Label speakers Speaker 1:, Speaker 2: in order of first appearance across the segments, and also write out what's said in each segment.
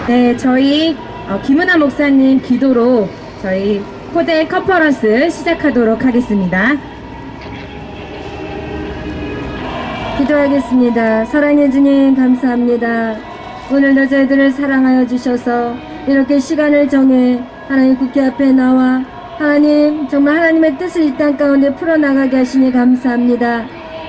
Speaker 1: 네, 저희 김은아 목사님 기도로 저희 코데 컨퍼런스 시작하도록 하겠습니다.
Speaker 2: 기도하겠습니다. 사랑해 주님 감사합니다. 오늘도 저희들을 사랑하여 주셔서 이렇게 시간을 정해 하나님 국회 앞에 나와 하나님 정말 하나님의 뜻을 이 땅 가운데 풀어나가게 하시니 감사합니다.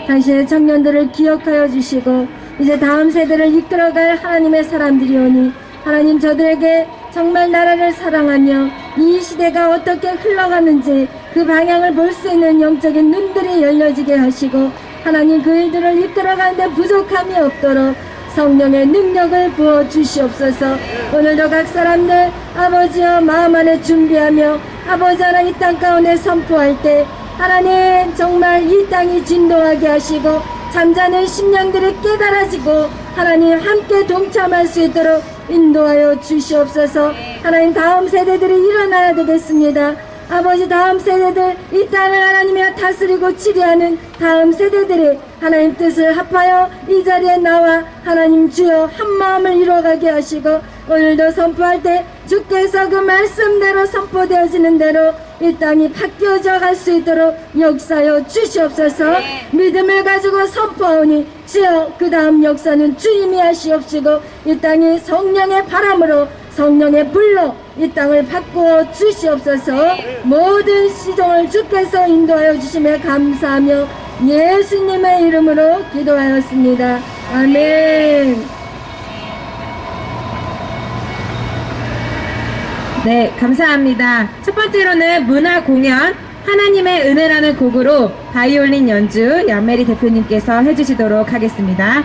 Speaker 2: 당신의 청년들을 기억하여 주시고 이제 다음 세대를 이끌어갈 하나님의 사람들이오니 하나님 저들에게 정말 나라를 사랑하며 이 시대가 어떻게 흘러가는지 그 방향을 볼 수 있는 영적인 눈들이 열려지게 하시고 하나님 그 일들을 이끌어가는데 부족함이 없도록 성령의 능력을 부어 주시옵소서. 오늘도 각 사람들 아버지여 마음 안에 준비하며 아버지 하나님 이 땅 가운데 선포할 때 하나님 정말 이 땅이 진동하게 하시고 잠자는 심령들이 깨달아지고 하나님 함께 동참할 수 있도록 인도하여 주시옵소서. 하나님 다음 세대들이 일어나야 되겠습니다. 아버지 다음 세대들 이 땅을 하나님이 다스리고 치리하는 다음 세대들이 하나님 뜻을 합하여 이 자리에 나와 하나님 주여 한 마음을 이루어가게 하시고 오늘도 선포할 때 주께서 그 말씀대로 선포되어지는 대로 이 땅이 바뀌어져 갈 수 있도록 역사하여 주시옵소서. 믿음을 가지고 선포하오니 주여 그 다음 역사는 주님이 하시옵시고 이 땅이 성령의 바람으로 성령의 불로 이 땅을 바꾸어 주시옵소서. 모든 시종을 주께서 인도하여 주심에 감사하며 예수님의 이름으로 기도하였습니다. 아멘.
Speaker 1: 네, 감사합니다. 첫 번째로는 문화 공연 하나님의 은혜라는 곡으로 바이올린 연주 연메리 대표님께서 해주시도록 하겠습니다.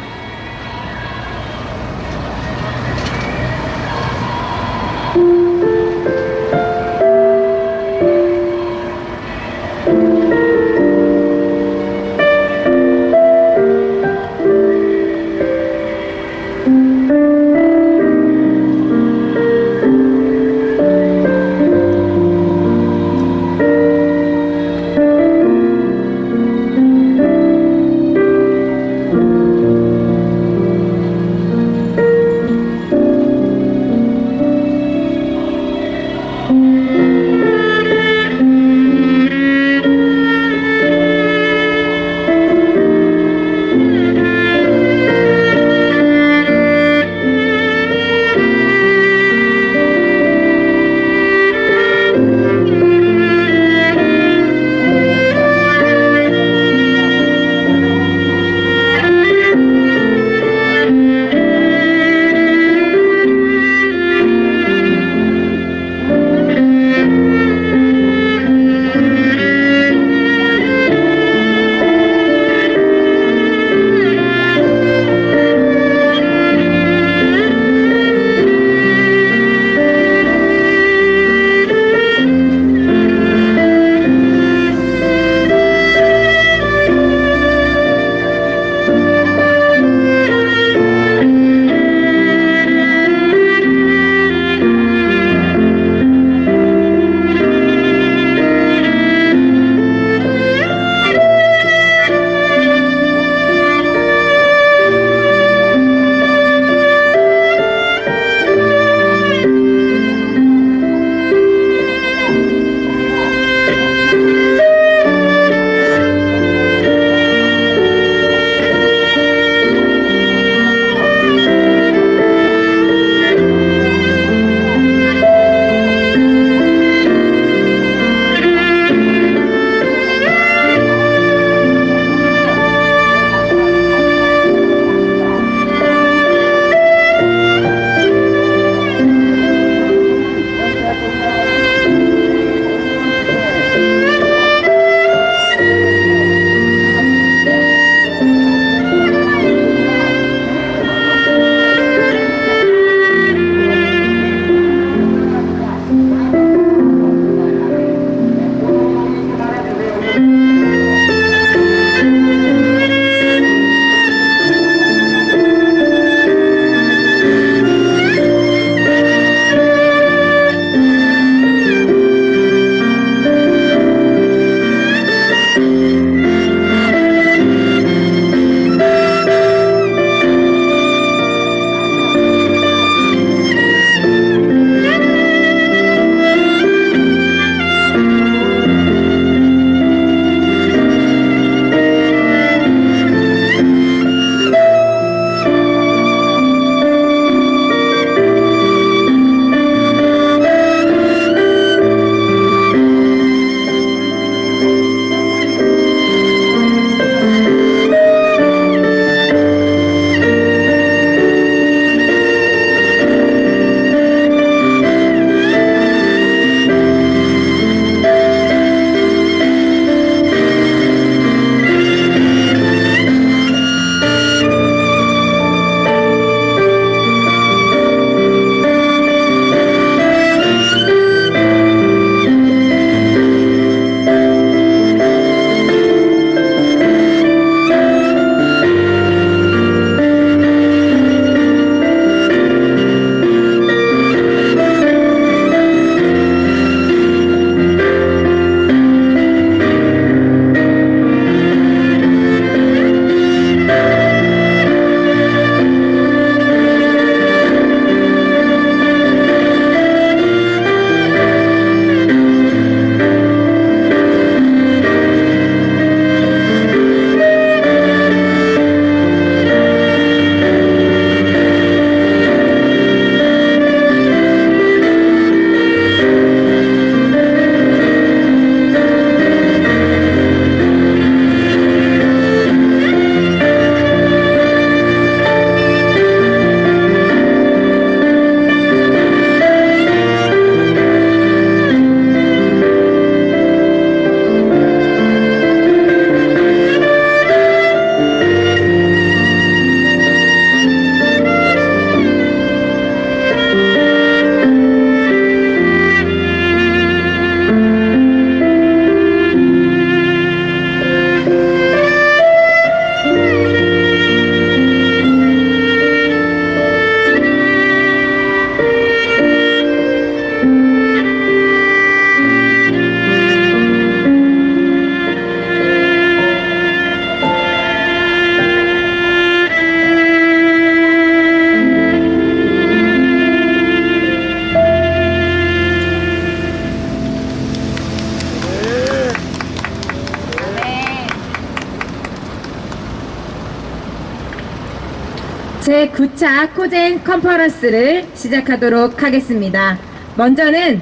Speaker 1: 제9차 코젠 컨퍼런스를 시작하도록 하겠습니다. 먼저는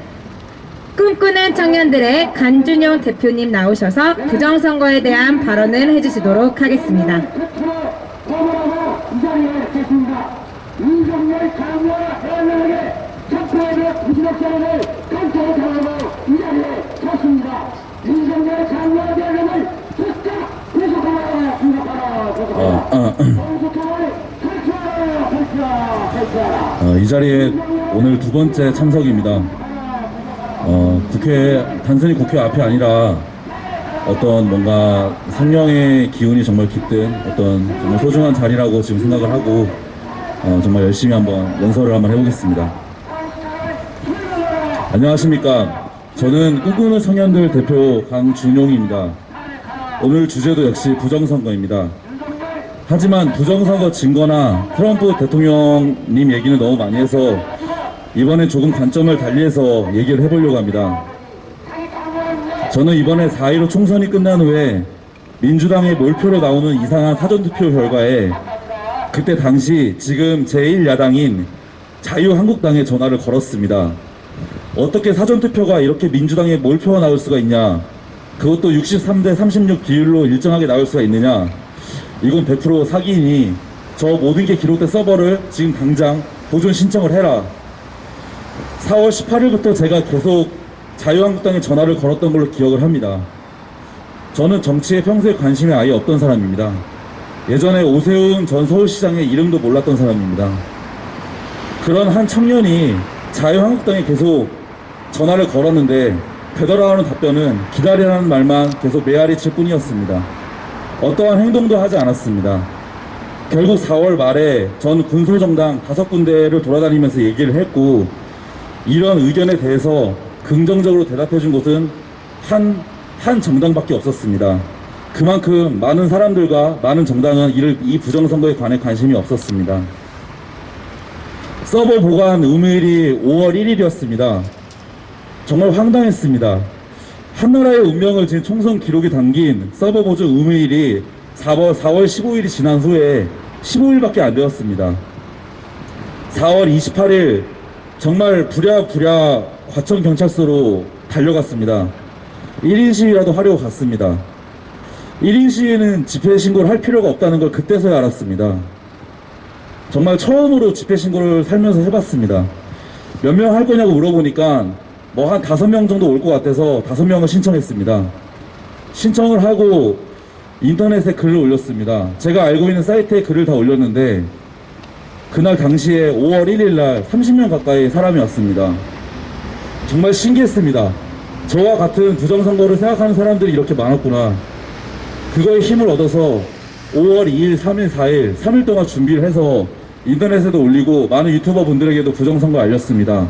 Speaker 1: 꿈꾸는 청년들의 간준용 대표님 나오셔서 부정선거에 대한 발언을 해주시도록 하겠습니다.
Speaker 3: 이 자리에 오늘 두 번째 참석입니다. 단순히 국회 앞이 아니라 어떤 뭔가 성령의 기운이 정말 깃든 어떤 정말 소중한 자리라고 지금 생각을 하고 정말 열심히 한번 연설을 한번 해보겠습니다. 안녕하십니까. 저는 꿈꾸는 청년들 대표 강준용입니다. 오늘 주제도 역시 부정선거입니다. 하지만 부정선거 증거나 트럼프 대통령님 얘기는 너무 많이 해서 이번엔 조금 관점을 달리해서 얘기를 해보려고 합니다. 저는 이번에 4.15 총선이 끝난 후에 민주당의 몰표로 나오는 이상한 사전투표 결과에 그때 당시 지금 제1야당인 자유한국당에 전화를 걸었습니다. 어떻게 사전투표가 이렇게 민주당의 몰표가 나올 수가 있냐, 그것도 63대 36 비율로 일정하게 나올 수가 있느냐, 이건 100% 사기이니 저 모든 게 기록된 서버를 지금 당장 보존 신청을 해라. 4월 18일부터 제가 계속 자유한국당에 전화를 걸었던 걸로 기억을 합니다. 저는 정치에 평소에 관심이 아예 없던 사람입니다. 예전에 오세훈 전 서울시장의 이름도 몰랐던 사람입니다. 그런 한 청년이 자유한국당에 계속 전화를 걸었는데 되돌아오는 답변은 기다리라는 말만 계속 메아리 칠 뿐이었습니다. 어떠한 행동도 하지 않았습니다. 결국 4월 말에 전 군소정당 5군데를 돌아다니면서 얘기를 했고, 이런 의견에 대해서 긍정적으로 대답해준 곳은 한 정당밖에 없었습니다. 그만큼 많은 사람들과 많은 정당은 이 부정선거에 관해 관심이 없었습니다. 서버 보관 의무일이 5월 1일이었습니다. 정말 황당했습니다. 한나라의 운명을 지닌 총선 기록이 담긴 서버 보존 의무일이 4월 15일이 지난 후에 15일밖에 안 되었습니다. 4월 28일 정말 부랴부랴 과천경찰서로 달려갔습니다. 1인 시위라도 하려고 갔습니다. 1인 시위는 집회 신고를 할 필요가 없다는 걸 그때서야 알았습니다. 정말 처음으로 집회 신고를 살면서 해봤습니다. 몇 명 할 거냐고 물어보니까 뭐 한 5명 정도 올 것 같아서 5명을 신청했습니다. 신청을 하고 인터넷에 글을 올렸습니다. 제가 알고 있는 사이트에 글을 다 올렸는데 그날 당시에 5월 1일 날 30명 가까이 사람이 왔습니다. 정말 신기했습니다. 저와 같은 부정선거를 생각하는 사람들이 이렇게 많았구나. 그거에 힘을 얻어서 5월 2일, 3일, 4일, 3일 동안 준비를 해서 인터넷에도 올리고 많은 유튜버 분들에게도 부정선거 알렸습니다.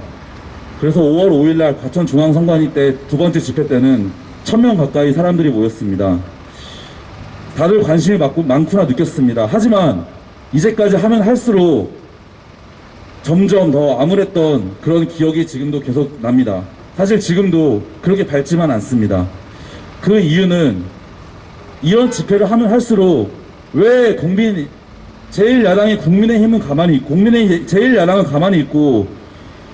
Speaker 3: 그래서 5월 5일날 과천중앙선관위 때 두 번째 집회 때는 1000명 가까이 사람들이 모였습니다. 다들 관심이 많구나 느꼈습니다. 하지만 이제까지 하면 할수록 점점 더 암울했던 그런 기억이 지금도 계속 납니다. 사실 지금도 그렇게 밝지만 않습니다. 그 이유는 이런 집회를 하면 할수록 왜 제1야당이 국민의힘은 가만히 있고, 제1야당은 가만히 있고,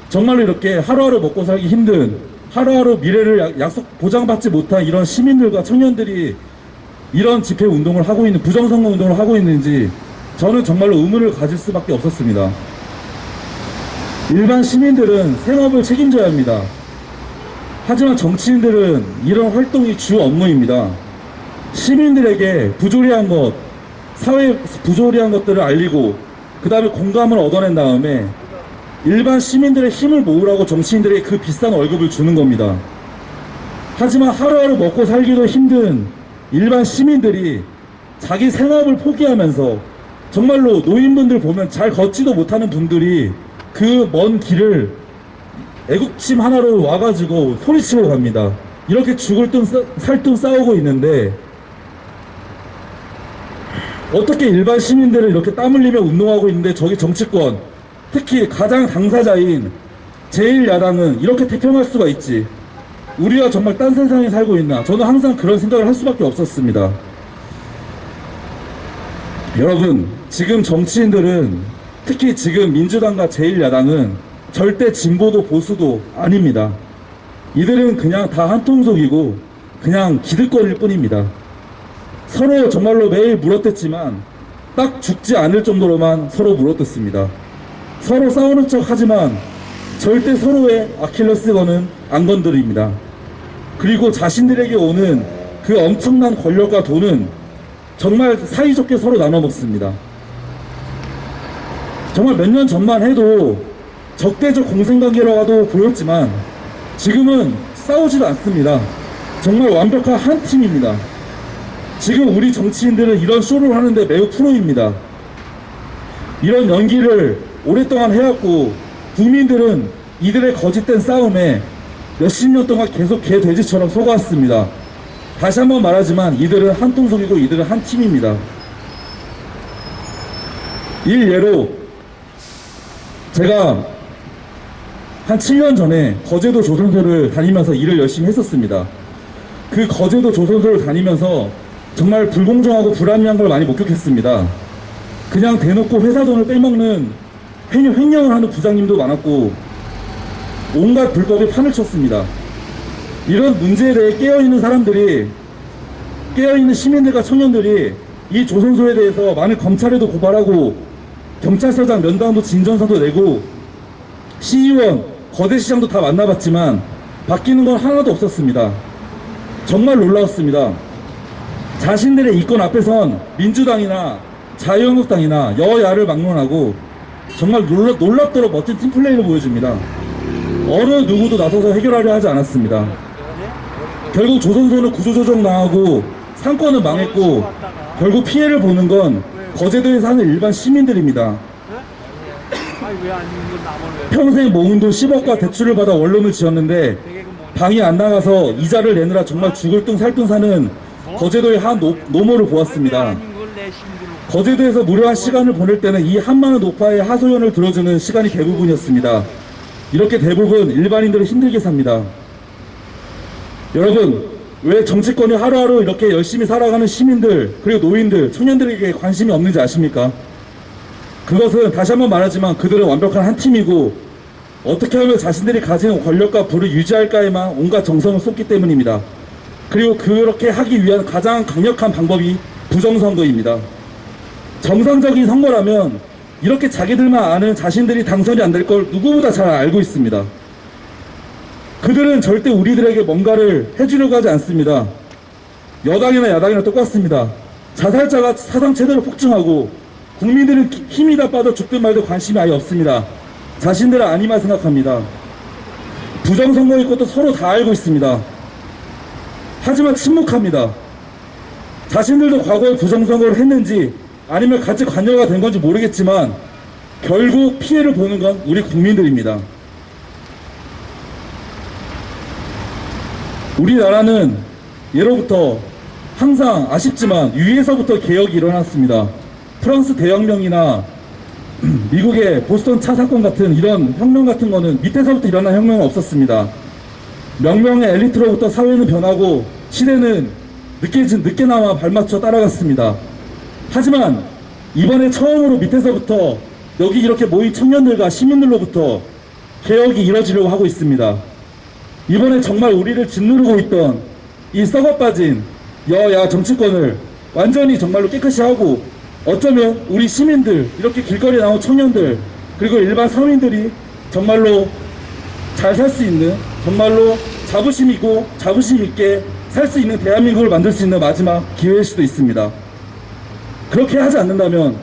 Speaker 3: 정말로 이렇게 하루하루 먹고 살기 힘든, 하루하루 미래를 보장받지 못한 이런 시민들과 청년들이 이런 집회 운동을 하고 있는, 부정선거 운동을 하고 있는지 저는 정말로 의문을 가질 수밖에 없었습니다. 일반 시민들은 생업을 책임져야 합니다. 하지만 정치인들은 이런 활동이 주 업무입니다. 시민들에게 부조리한 것, 사회에 부조리한 것들을 알리고 그 다음에 공감을 얻어낸 다음에 일반 시민들의 힘을 모으라고 정치인들에게 그 비싼 월급을 주는 겁니다. 하지만 하루하루 먹고 살기도 힘든 일반 시민들이 자기 생업을 포기하면서, 정말로 노인분들 보면 잘 걷지도 못하는 분들이 그 먼 길을 애국심 하나로 와가지고 소리치고 갑니다. 이렇게 죽을 듯 살 듯 싸우고 있는데 어떻게 일반 시민들을 이렇게 땀 흘리며 운동하고 있는데 저기 정치권, 특히 가장 당사자인 제1야당은 이렇게 태평할 수가 있지? 우리가 정말 딴 세상에 살고 있나? 저는 항상 그런 생각을 할 수밖에 없었습니다. 여러분, 지금 정치인들은, 특히 지금 민주당과 제1야당은 절대 진보도 보수도 아닙니다. 이들은 그냥 다 한통속이고 그냥 기득권일 뿐입니다. 서로 정말로 매일 물어뜯지만 딱 죽지 않을 정도로만 서로 물어뜯습니다. 서로 싸우는 척 하지만 절대 서로의 아킬레스건은 안 건드립니다. 그리고 자신들에게 오는 그 엄청난 권력과 돈은 정말 사이좋게 서로 나눠 먹습니다. 정말 몇 년 전만 해도 적대적 공생관계라고도 보였지만 지금은 싸우지도 않습니다. 정말 완벽한 한 팀입니다. 지금 우리 정치인들은 이런 쇼를 하는데 매우 프로입니다. 이런 연기를 오랫동안 해왔고 국민들은 이들의 거짓된 싸움에 몇십 년 동안 계속 개돼지처럼 속아왔습니다. 다시 한번 말하지만 이들은 한통속이고 이들은 한 팀입니다. 일예로 제가 한 7년 전에 거제도 조선소를 다니면서 일을 열심히 했었습니다. 그 거제도 조선소를 다니면서 정말 불공정하고 불합리한 걸 많이 목격했습니다. 그냥 대놓고 회사 돈을 빼먹는 횡령을 하는 부장님도 많았고 온갖 불법에 판을 쳤습니다. 이런 문제에 대해 깨어있는 사람들이, 깨어있는 시민들과 청년들이 이 조선소에 대해서 많은 검찰에도 고발하고 경찰서장 면담도 진전서도 내고 시의원, 거제시장도 다 만나봤지만 바뀌는 건 하나도 없었습니다. 정말 놀라웠습니다. 자신들의 이권 앞에선 민주당이나 자유한국당이나 여야를 막론하고 정말 놀랍도록 멋진 팀플레이를 보여줍니다. 어느 누구도 나서서 해결하려 하지 않았습니다. 결국 조선소는 구조조정 당하고 상권은 망했고 결국 피해를 보는 건 거제도에 사는 일반 시민들입니다. 평생 모은 돈 10억과 대출을 받아 원룸을 지었는데 방이 안 나가서 이자를 내느라 정말 죽을 둥 살 둥 사는 거제도의 한 노모를 보았습니다. 거제도에서 무료한 시간을 보낼 때는 이 한많은 노파의 하소연을 들어주는 시간이 대부분이었습니다. 이렇게 대부분 일반인들은 힘들게 삽니다. 여러분, 왜 정치권이 하루하루 이렇게 열심히 살아가는 시민들, 그리고 노인들, 청년들에게 관심이 없는지 아십니까? 그것은 다시 한번 말하지만 그들은 완벽한 한 팀이고 어떻게 하면 자신들이 가진 권력과 부를 유지할까에만 온갖 정성을 쏟기 때문입니다. 그리고 그렇게 하기 위한 가장 강력한 방법이 부정선거입니다. 정상적인 선거라면 이렇게 자기들만 아는 자신들이 당선이 안 될 걸 누구보다 잘 알고 있습니다. 그들은 절대 우리들에게 뭔가를 해주려고 하지 않습니다. 여당이나 야당이나 똑같습니다. 자살자가 사상 최대로 폭증하고 국민들은 힘이 다 빠져 죽든 말든 관심이 아예 없습니다. 자신들은 아니만 생각합니다. 부정선거일 것도 서로 다 알고 있습니다. 하지만 침묵합니다. 자신들도 과거에 부정선거를 했는지 아니면 같이 관여가 된 건지 모르겠지만 결국 피해를 보는 건 우리 국민들입니다. 우리나라는 예로부터 항상 아쉽지만 위에서부터 개혁이 일어났습니다. 프랑스 대혁명이나 미국의 보스턴 차 사건 같은 이런 혁명 같은 거는 밑에서부터 일어난 혁명은 없었습니다. 명명의 엘리트로부터 사회는 변하고 시대는 늦게나마 발맞춰 따라갔습니다. 하지만 이번에 처음으로 밑에서부터 여기 이렇게 모인 청년들과 시민들로부터 개혁이 이뤄지려고 하고 있습니다. 이번에 정말 우리를 짓누르고 있던 이 썩어빠진 여야 정치권을 완전히 정말로 깨끗이 하고 어쩌면 우리 시민들, 이렇게 길거리에 나온 청년들, 그리고 일반 서민들이 정말로 잘 살 수 있는, 정말로 자부심 있게 살 수 있는 대한민국을 만들 수 있는 마지막 기회일 수도 있습니다. 그렇게 하지 않는다면,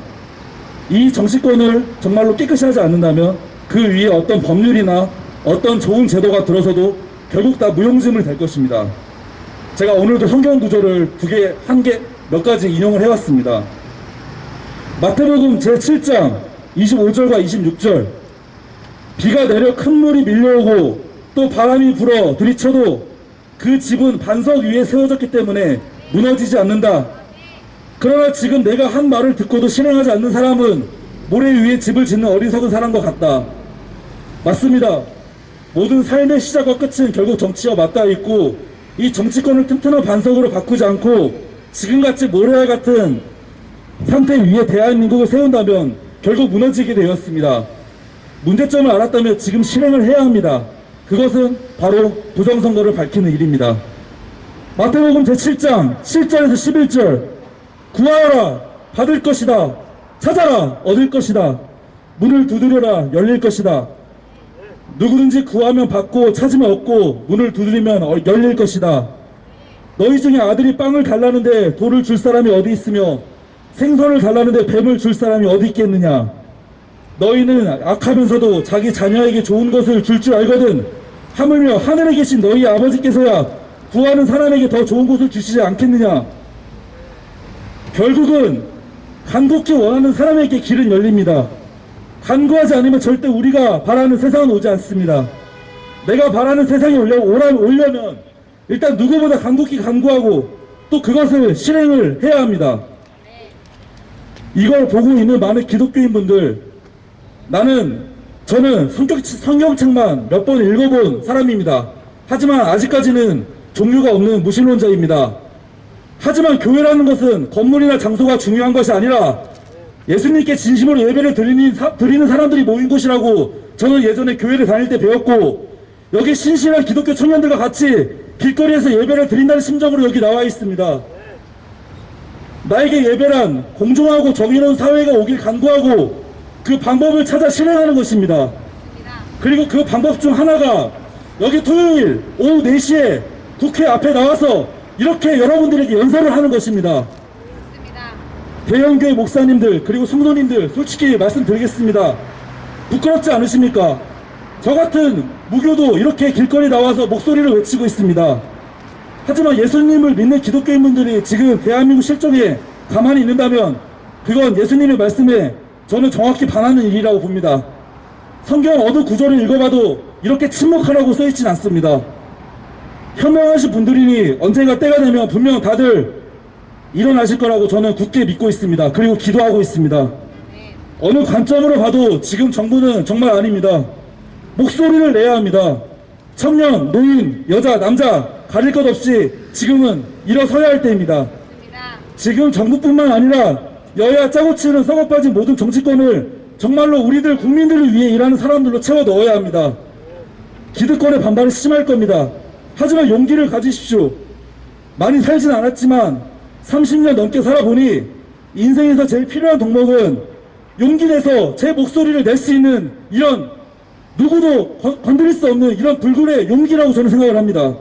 Speaker 3: 이 정치권을 정말로 깨끗이 하지 않는다면 그 위에 어떤 법률이나 어떤 좋은 제도가 들어서도 결국 다 무용지물 될 것입니다. 제가 오늘도 성경 구절을 몇 가지 인용을 해왔습니다. 마태복음 제7장 25절과 26절, 비가 내려 큰 물이 밀려오고 또 바람이 불어 들이쳐도 그 집은 반석 위에 세워졌기 때문에 무너지지 않는다. 그러나 지금 내가 한 말을 듣고도 실행하지 않는 사람은 모래 위에 집을 짓는 어리석은 사람과 같다. 맞습니다. 모든 삶의 시작과 끝은 결국 정치와 맞닿아 있고 이 정치권을 튼튼한 반석으로 바꾸지 않고 지금같이 모래알 같은 상태 위에 대한민국을 세운다면 결국 무너지게 되었습니다. 문제점을 알았다면 지금 실행을 해야 합니다. 그것은 바로 부정선거를 밝히는 일입니다. 마태복음 제7장 7절에서 11절 구하여라 받을 것이다. 찾아라 얻을 것이다. 문을 두드려라 열릴 것이다. 누구든지 구하면 받고 찾으면 얻고 문을 두드리면 열릴 것이다. 너희 중에 아들이 빵을 달라는데 돌을 줄 사람이 어디 있으며 생선을 달라는데 뱀을 줄 사람이 어디 있겠느냐. 너희는 악하면서도 자기 자녀에게 좋은 것을 줄 줄 알거든 하물며 하늘에 계신 너희 아버지께서야 구하는 사람에게 더 좋은 것을 주시지 않겠느냐. 결국은 간곡히 원하는 사람에게 길은 열립니다. 간구하지 않으면 절대 우리가 바라는 세상은 오지 않습니다. 내가 바라는 세상에 오려면 일단 누구보다 간곡히 간구하고 또 그것을 실행을 해야 합니다. 이걸 보고 있는 많은 기독교인분들, 저는 성경책만 몇 번 읽어본 사람입니다. 하지만 아직까지는 종류가 없는 무신론자입니다. 하지만 교회라는 것은 건물이나 장소가 중요한 것이 아니라 예수님께 진심으로 예배를 드리는 사람들이 모인 곳이라고 저는 예전에 교회를 다닐 때 배웠고, 여기 신실한 기독교 청년들과 같이 길거리에서 예배를 드린다는 심정으로 여기 나와 있습니다. 나에게 예배란 공정하고 정의로운 사회가 오길 간구하고 그 방법을 찾아 실행하는 것입니다. 그리고 그 방법 중 하나가 여기 토요일 오후 4시에 국회 앞에 나와서 이렇게 여러분들에게 연설을 하는 것입니다. 대형교회 목사님들 그리고 성도님들, 솔직히 말씀드리겠습니다. 부끄럽지 않으십니까? 저 같은 무교도 이렇게 길거리 나와서 목소리를 외치고 있습니다. 하지만 예수님을 믿는 기독교인분들이 지금 대한민국 실정에 가만히 있는다면 그건 예수님의 말씀에 저는 정확히 반하는 일이라고 봅니다. 성경 어느 구절을 읽어봐도 이렇게 침묵하라고 써있진 않습니다. 현명하신 분들이니 언젠가 때가 되면 분명 다들 일어나실 거라고 저는 굳게 믿고 있습니다. 그리고 기도하고 있습니다. 어느 관점으로 봐도 지금 정부는 정말 아닙니다. 목소리를 내야 합니다. 청년, 노인, 여자, 남자 가릴 것 없이 지금은 일어서야 할 때입니다. 지금 정부뿐만 아니라 여야 짜고 치는 썩어 빠진 모든 정치권을 정말로 우리들 국민들을 위해 일하는 사람들로 채워 넣어야 합니다. 기득권의 반발이 심할 겁니다. 하지만 용기를 가지십시오. 많이 살진 않았지만 30년 넘게 살아보니 인생에서 제일 필요한 덕목은 용기 내서 제 목소리를 낼 수 있는 이런 누구도 건드릴 수 없는 이런 불굴의 용기라고 저는 생각을 합니다.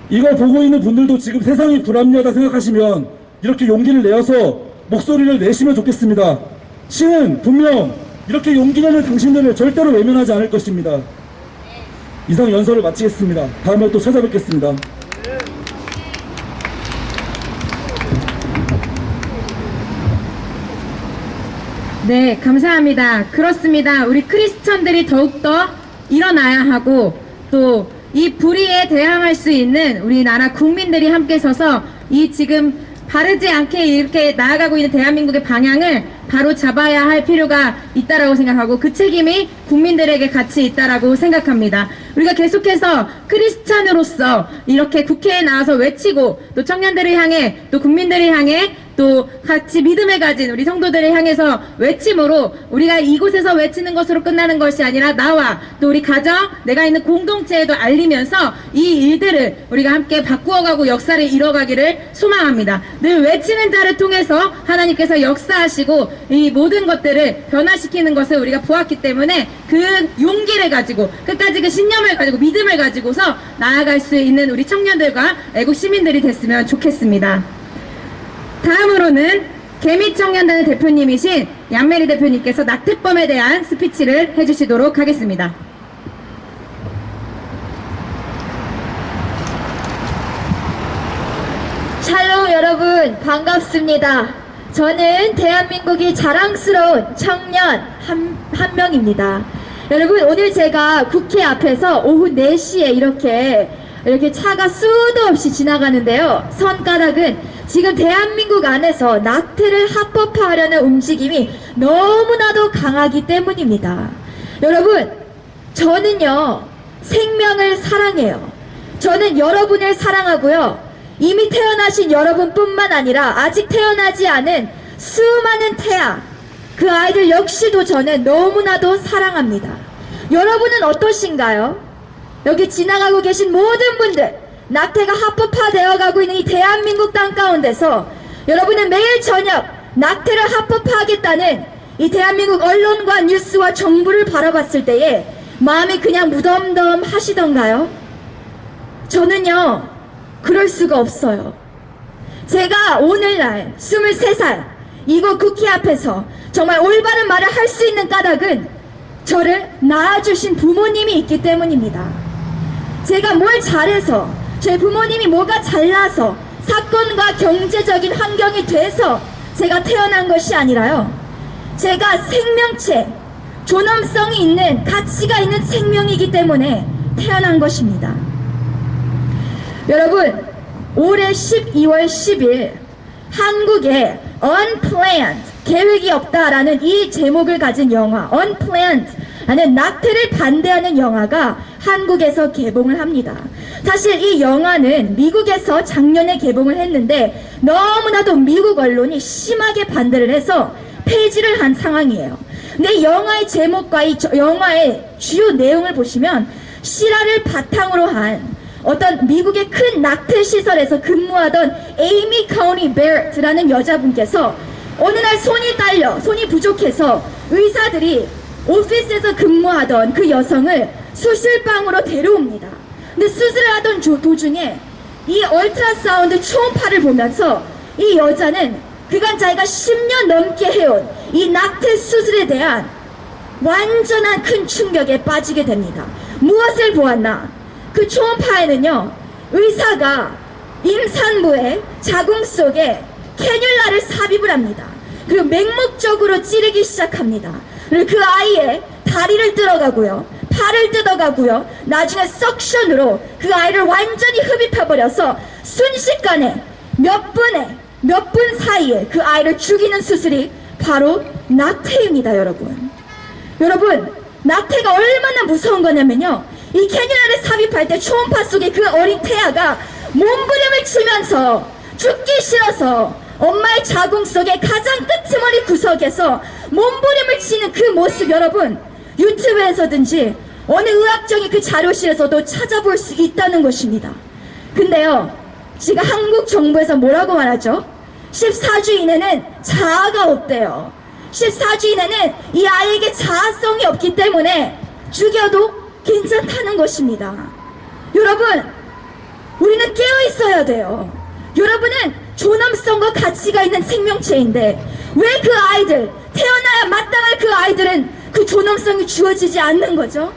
Speaker 3: 이걸 보고 있는 분들도 지금 세상이 불합리하다 생각하시면 이렇게 용기를 내어서 목소리를 내시면 좋겠습니다. 신은 분명 이렇게 용기 내는 당신들을 절대로 외면하지 않을 것입니다. 이상 연설을 마치겠습니다. 다음에 또 찾아뵙겠습니다.
Speaker 1: 네, 감사합니다. 그렇습니다. 우리 크리스천들이 더욱더 일어나야 하고 또 이 불의에 대항할 수 있는 우리나라 국민들이 함께 서서 이 지금 바르지 않게 이렇게 나아가고 있는 대한민국의 방향을 바로 잡아야 할 필요가 있다라고 생각하고 그 책임이 국민들에게 같이 있다라고 생각합니다. 우리가 계속해서 크리스찬으로서 이렇게 국회에 나와서 외치고 또 청년들을 향해 또 국민들을 향해 또 같이 믿음을 가진 우리 성도들을 향해서 외침으로 우리가 이곳에서 외치는 것으로 끝나는 것이 아니라 나와 또 우리 가정, 내가 있는 공동체에도 알리면서 이 일들을 우리가 함께 바꾸어가고 역사를 이뤄가기를 소망합니다. 늘 외치는 자를 통해서 하나님께서 역사하시고 이 모든 것들을 변화시키는 것을 우리가 보았기 때문에 그 용기를 가지고 끝까지 그 신념을 가지고 믿음을 가지고서 나아갈 수 있는 우리 청년들과 애국 시민들이 됐으면 좋겠습니다. 다음으로는 개미청년단의 대표님이신 양메리 대표님께서 낙태범에 대한 스피치를 해주시도록 하겠습니다.
Speaker 4: 샬롬 여러분, 반갑습니다. 저는 대한민국이 자랑스러운 청년 한 명입니다. 여러분, 오늘 제가 국회 앞에서 오후 4시에 이렇게 차가 수도 없이 지나가는데요. 손가락은 지금 대한민국 안에서 낙태를 합법화하려는 움직임이 너무나도 강하기 때문입니다. 여러분, 저는요, 생명을 사랑해요. 저는 여러분을 사랑하고요. 이미 태어나신 여러분뿐만 아니라 아직 태어나지 않은 수많은 태아, 그 아이들 역시도 저는 너무나도 사랑합니다. 여러분은 어떠신가요? 여기 지나가고 계신 모든 분들, 낙태가 합법화되어 가고 있는 이 대한민국 땅 가운데서 여러분은 매일 저녁 낙태를 합법화하겠다는 이 대한민국 언론과 뉴스와 정부를 바라봤을 때에 마음이 그냥 무덤덤 하시던가요? 저는요, 그럴 수가 없어요. 제가 오늘날 23살 이곳 국회 앞에서 정말 올바른 말을 할 수 있는 까닭은 저를 낳아주신 부모님이 있기 때문입니다. 제가 뭘 잘해서, 저희 부모님이 뭐가 잘나서, 사건과 경제적인 환경이 돼서 제가 태어난 것이 아니라요, 제가 생명체, 존엄성이 있는, 가치가 있는 생명이기 때문에 태어난 것입니다. 여러분, 올해 12월 10일 한국에 Unplanned, 계획이 없다라는 이 제목을 가진 영화 Unplanned 라는 낙태를 반대하는 영화가 한국에서 개봉을 합니다. 사실 이 영화는 미국에서 작년에 개봉을 했는데 너무나도 미국 언론이 심하게 반대를 해서 폐지를 한 상황이에요. 근데 이 영화의 제목과 이 영화의 주요 내용을 보시면 실화를 바탕으로 한 어떤 미국의 큰 낙태 시설에서 근무하던 에이미 카우니 베르트라는 여자분께서 어느 날 손이 딸려, 손이 부족해서 의사들이 오피스에서 근무하던 그 여성을 수술방으로 데려옵니다. 근데 수술을 하던 도중에 이 얼트라사운드 초음파를 보면서 이 여자는 그간 자기가 10년 넘게 해온 이 낙태 수술에 대한 완전한 큰 충격에 빠지게 됩니다. 무엇을 보았나? 그 초음파에는요, 의사가 임산부의 자궁 속에 캐뉼라를 삽입을 합니다. 그리고 맹목적으로 찌르기 시작합니다. 그리고 그 아이의 다리를 뜯어가고요, 팔을 뜯어가고요, 나중에 석션으로 그 아이를 완전히 흡입해버려서 순식간에 몇 분 사이에 그 아이를 죽이는 수술이 바로 낙태입니다. 여러분, 낙태가 얼마나 무서운 거냐면요, 이 캐뉼라를 삽입할 때 초음파 속에 그 어린 태아가 몸부림을 치면서 죽기 싫어서 엄마의 자궁 속에 가장 끄트머리 구석에서 몸부림을 치는 그 모습, 여러분 유튜브에서든지 어느 의학적인 그 자료실에서도 찾아볼 수 있다는 것입니다. 근데요, 지금 한국 정부에서 뭐라고 말하죠? 14주 이내는 자아가 없대요. 14주 이내는 이 아이에게 자아성이 없기 때문에 죽여도 괜찮다는 것입니다. 여러분, 우리는 깨어 있어야 돼요. 여러분은 존엄성과 가치가 있는 생명체인데 왜 그 아이들, 태어나야 마땅할 그 아이들은 그 존엄성이 주어지지 않는 거죠?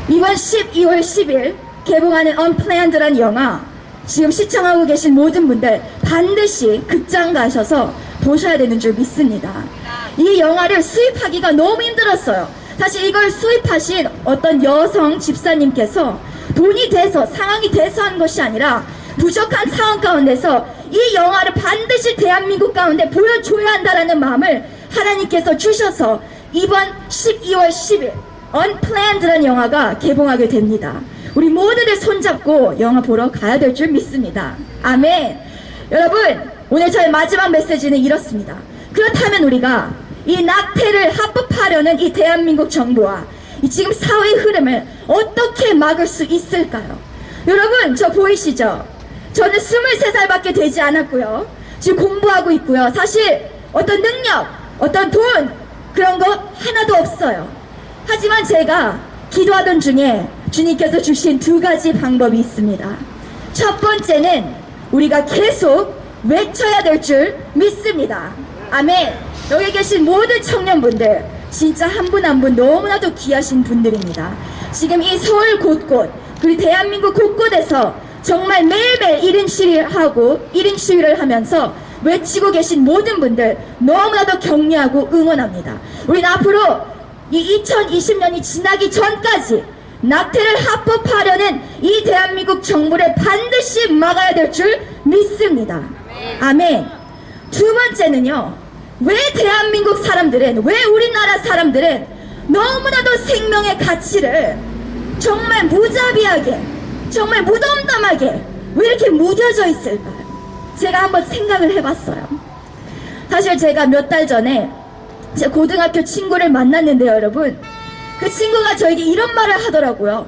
Speaker 4: 이번 12월 10일 개봉하는 Unplanned라는 영화, 지금 시청하고 계신 모든 분들 반드시 극장 가셔서 보셔야 되는 줄 믿습니다. 이 영화를 수입하기가 너무 힘들었어요. 사실 이걸 수입하신 어떤 여성 집사님께서 돈이 돼서, 상황이 돼서 한 것이 아니라 부족한 상황 가운데서 이 영화를 반드시 대한민국 가운데 보여줘야 한다라는 마음을 하나님께서 주셔서 이번 12월 10일 Unplanned라는 영화가 개봉하게 됩니다. 우리 모두들 손잡고 영화 보러 가야 될 줄 믿습니다. 아멘. 여러분, 오늘 저의 마지막 메시지는 이렇습니다. 그렇다면 우리가 이 낙태를 합법화하려는 이 대한민국 정부와 이 지금 사회의 흐름을 어떻게 막을 수 있을까요? 여러분, 저 보이시죠? 저는 23살밖에 되지 않았고요, 지금 공부하고 있고요, 사실 어떤 능력, 어떤 돈, 그런 거 하나도 없어요. 하지만 제가 기도하던 중에 주님께서 주신 2가지 방법이 있습니다. 첫 번째는 우리가 계속 외쳐야 될 줄 믿습니다. 아멘. 여기 계신 모든 청년분들 진짜 한 분 한 분 너무나도 귀하신 분들입니다. 지금 이 서울 곳곳, 그리고 대한민국 곳곳에서 정말 매일매일 1인 시위를 하면서 외치고 계신 모든 분들 너무나도 격려하고 응원합니다. 우리는 앞으로 이 2020년이 지나기 전까지 낙태를 합법화하려는 이 대한민국 정부를 반드시 막아야 될 줄 믿습니다. 아멘. 2번째는요, 왜 대한민국 사람들은, 왜 우리나라 사람들은 너무나도 생명의 가치를 정말 무자비하게, 정말 무덤덤하게 왜 이렇게 무뎌져 있을까요? 제가 한번 생각을 해봤어요. 사실 제가 몇 달 전에 제 고등학교 친구를 만났는데요, 여러분. 그 친구가 저에게 이런 말을 하더라고요.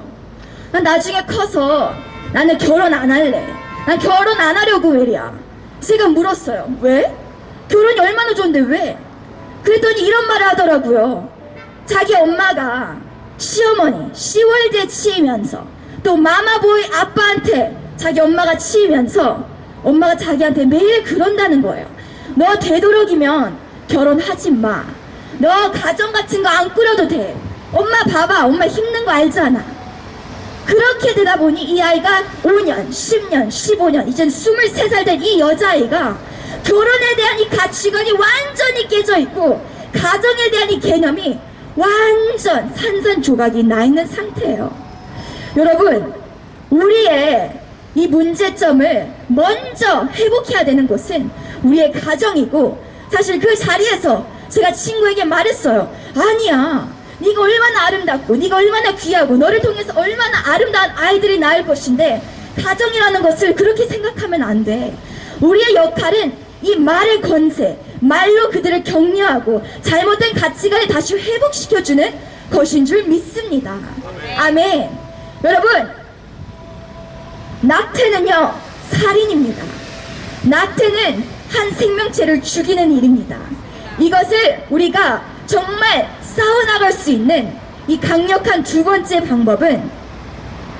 Speaker 4: 난 나중에 커서 나는 결혼 안 할래. 난 결혼 안 하려고 왜이야. 제가 물었어요. 왜? 결혼이 얼마나 좋은데 왜? 그랬더니 이런 말을 하더라고요. 자기 엄마가 시어머니 시월드에 치이면서 또 마마보이 아빠한테 자기 엄마가 치이면서 엄마가 자기한테 매일 그런다는 거예요. 너 되도록이면 결혼하지 마. 너 가정 같은 거 안 꾸려도 돼. 엄마 봐봐. 엄마 힘든 거 알잖아. 그렇게 되다 보니 이 아이가 5년, 10년, 15년, 이젠 23살 된 이 여자아이가 결혼에 대한 이 가치관이 완전히 깨져 있고 가정에 대한 이 개념이 완전 산산조각이 나 있는 상태예요. 여러분, 우리의 이 문제점을 먼저 회복해야 되는 곳은 우리의 가정이고, 사실 그 자리에서 제가 친구에게 말했어요. 아니야, 네가 얼마나 아름답고 네가 얼마나 귀하고 너를 통해서 얼마나 아름다운 아이들이 낳을 것인데 가정이라는 것을 그렇게 생각하면 안 돼. 우리의 역할은 이 말의 권세, 말로 그들을 격려하고 잘못된 가치관을 다시 회복시켜주는 것인 줄 믿습니다. 아멘. 여러분, 낙태는요, 살인입니다. 낙태는 한 생명체를 죽이는 일입니다. 이것을 우리가 정말 싸워나갈 수 있는 이 강력한 두 번째 방법은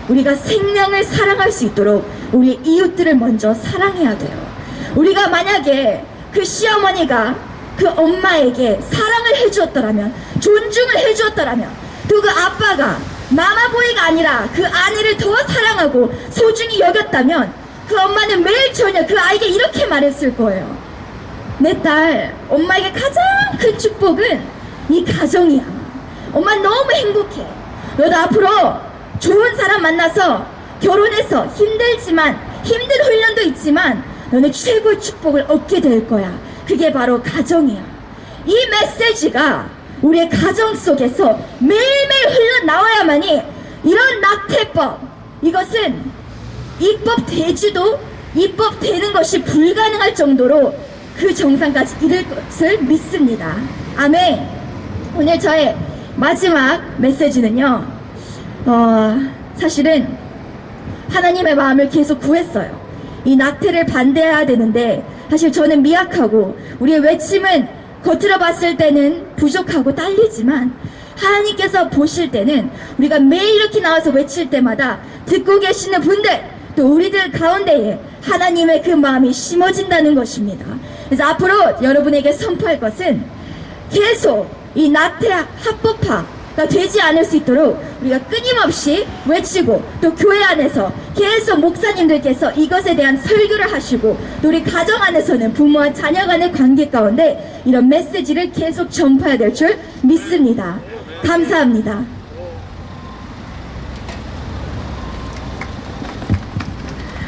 Speaker 4: 우리가 생명을 사랑할 수 있도록 우리 이웃들을 먼저 사랑해야 돼요. 우리가 만약에 그 시어머니가 그 엄마에게 사랑을 해주었더라면, 존중을 해주었더라면, 또 그 아빠가 마마보이가 아니라 그 아내를 더 사랑하고 소중히 여겼다면 그 엄마는 매일 저녁 그 아이에게 이렇게 말했을 거예요. 내 딸, 엄마에게 가장 큰 축복은 이 가정이야. 엄마 너무 행복해. 너도 앞으로 좋은 사람 만나서 결혼해서 힘들지만, 힘든 훈련도 있지만 너는 최고의 축복을 얻게 될 거야. 그게 바로 가정이야. 이 메시지가 우리의 가정 속에서 매일매일 흘러나와야만이 이런 낙태법, 이것은 입법되지도 입법되는 것이 불가능할 정도로 그 정상까지 이를 것을 믿습니다. 아멘. 오늘 저의 마지막 메시지는요, 사실은 하나님의 마음을 계속 구했어요. 이 낙태를 반대해야 되는데 사실 저는 미약하고 우리의 외침은 겉으로 봤을 때는 부족하고 딸리지만 하나님께서 보실 때는 우리가 매일 이렇게 나와서 외칠 때마다 듣고 계시는 분들, 또 우리들 가운데에 하나님의 그 마음이 심어진다는 것입니다. 그래서 앞으로 여러분에게 선포할 것은 계속 이 낙태 합법화가 되지 않을 수 있도록 우리가 끊임없이 외치고, 또 교회 안에서 계속 목사님들께서 이것에 대한 설교를 하시고, 또 우리 가정 안에서는 부모와 자녀 간의 관계 가운데 이런 메시지를 계속 전파해야 될 줄 믿습니다. 감사합니다.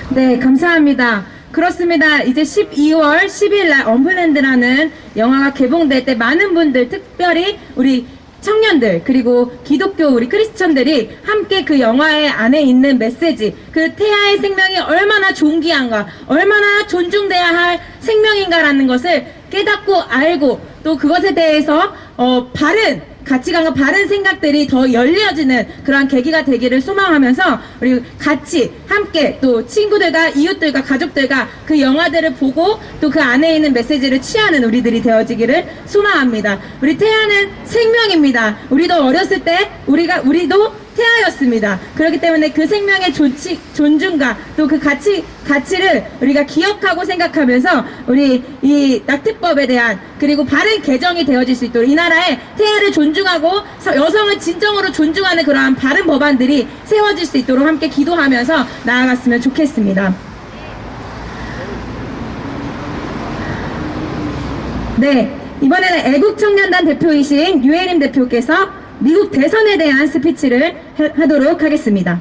Speaker 1: 네, 감사합니다. 그렇습니다. 이제 12월 10일 날 언플랜드라는 영화가 개봉될 때 많은 분들, 특별히 우리 청년들, 그리고 기독교 우리 크리스천들이 함께 그 영화의 안에 있는 메시지, 그 태아의 생명이 얼마나 존귀한가, 얼마나 존중돼야 할 생명인가라는 것을 깨닫고 알고, 또 그것에 대해서 바른 가치관과 바른 생각들이 더 열려지는 그러한 계기가 되기를 소망하면서 우리 같이 함께 또 친구들과 이웃들과 가족들과 그 영화들을 보고 또 그 안에 있는 메시지를 취하는 우리들이 되어지기를 소망합니다. 우리 태아는 생명입니다. 우리도 어렸을 때 우리도 태아였습니다. 그렇기 때문에 그 생명의 존중과 또 그 가치를 우리가 기억하고 생각하면서 우리 이 낙태법에 대한, 그리고 바른 개정이 되어질 수 있도록 이 나라에 태아를 존중하고 여성을 진정으로 존중하는 그러한 바른 법안들이 세워질 수 있도록 함께 기도하면서 나아갔으면 좋겠습니다. 네, 이번에는 애국청년단 대표이신 유혜림 대표께서 미국 대선에 대한 스피치를 하도록 하겠습니다.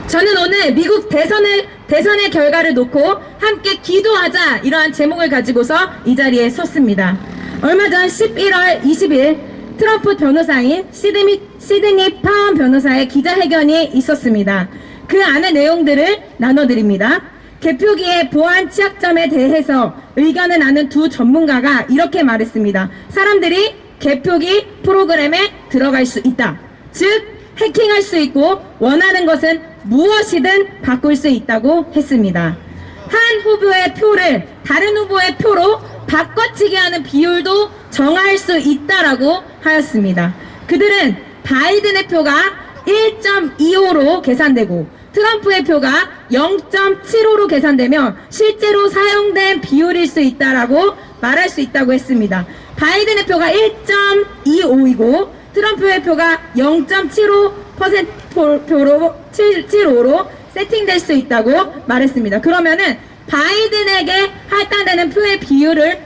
Speaker 1: 저는 오늘 미국 대선의 결과를 놓고 함께 기도하자, 이러한 제목을 가지고서 이 자리에 섰습니다. 얼마 전 11월 20일 트럼프 변호사인 시드니 파원 변호사의 기자회견이 있었습니다. 그 안의 내용들을 나눠드립니다. 개표기의 보안 취약점에 대해서 의견을 나눈 두 전문가가 이렇게 말했습니다. 사람들이 개표기 프로그램에 들어갈 수 있다. 즉 해킹할 수 있고 원하는 것은 무엇이든 바꿀 수 있다고 했습니다. 한 후보의 표를 다른 후보의 표로 바꿔치기 하는 비율도 정할 수 있다라고 하였습니다. 그들은 바이든의 표가 1.25로 계산되고 트럼프의 표가 0.75로 계산되면 실제로 사용된 비율일 수 있다라고 말할 수 있다고 했습니다. 바이든의 표가 1.25이고 트럼프의 표가 0.75%로 세팅될 수 있다고 말했습니다. 그러면은 바이든에게 할당되는 표의 비율을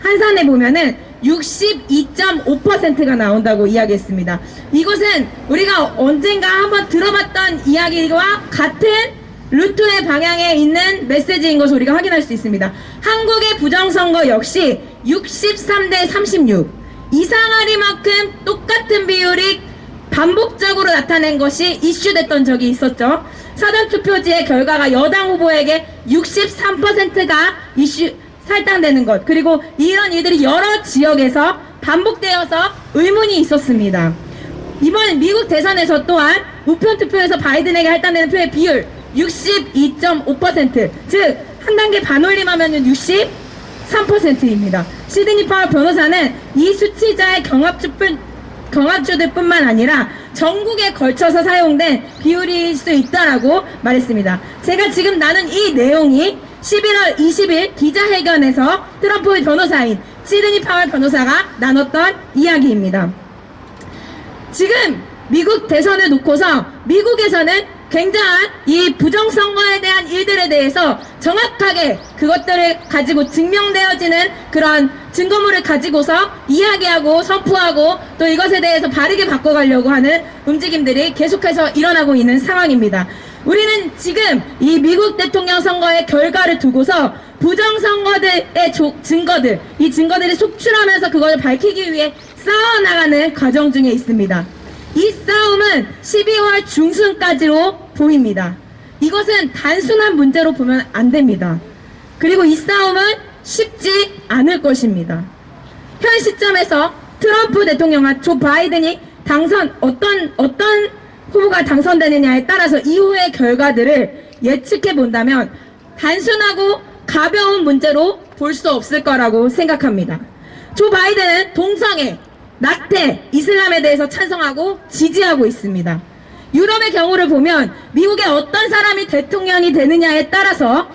Speaker 1: 환산해 보면은 62.5%가 나온다고 이야기했습니다. 이것은 우리가 언젠가 한번 들어봤던 이야기와 같은 루트의 방향에 있는 메시지인 것을 우리가 확인할 수 있습니다. 한국의 부정선거 역시 63대 36 이상하리만큼 똑같은 비율이 반복적으로 나타낸 것이 이슈됐던 적이 있었죠. 사전투표지의 결과가 여당 후보에게 63%가 할당되는 것, 그리고 이런 일들이 여러 지역에서 반복되어서 의문이 있었습니다. 이번 미국 대선에서 또한 우편 투표에서 바이든에게 할당되는 표의 비율 62.5%, 즉 한 단계 반올림하면 63%입니다. 시드니 파월 변호사는 이 수치자의 경합주들뿐만 아니라 전국에 걸쳐서 사용된 비율일 수 있다라고 말했습니다. 제가 지금 나눈 이 내용이 11월 20일 기자회견에서 트럼프 변호사인 시드니 파월 변호사가 나눴던 이야기입니다. 지금 미국 대선을 놓고서 미국에서는 굉장한 이 부정선거에 대한 일들에 대해서 정확하게 그것들을 가지고 증명되어지는 그런 증거물을 가지고서 이야기하고 선포하고 또 이것에 대해서 바르게 바꿔가려고 하는 움직임들이 계속해서 일어나고 있는 상황입니다. 우리는 지금 이 미국 대통령 선거의 결과를 두고서 부정선거들의 증거들, 이 증거들이 속출하면서 그걸 밝히기 위해 싸워나가는 과정 중에 있습니다. 이 싸움은 12월 중순까지로 보입니다. 이것은 단순한 문제로 보면 안 됩니다. 그리고 이 싸움은 쉽지 않을 것입니다. 현 시점에서 트럼프 대통령과 조 바이든이 어떤 후보가 당선되느냐에 따라서 이후의 결과들을 예측해 본다면 단순하고 가벼운 문제로 볼 수 없을 거라고 생각합니다. 조 바이든은 동성애, 낙태, 이슬람에 대해서 찬성하고 지지하고 있습니다. 유럽의 경우를 보면 미국의 어떤 사람이 대통령이 되느냐에 따라서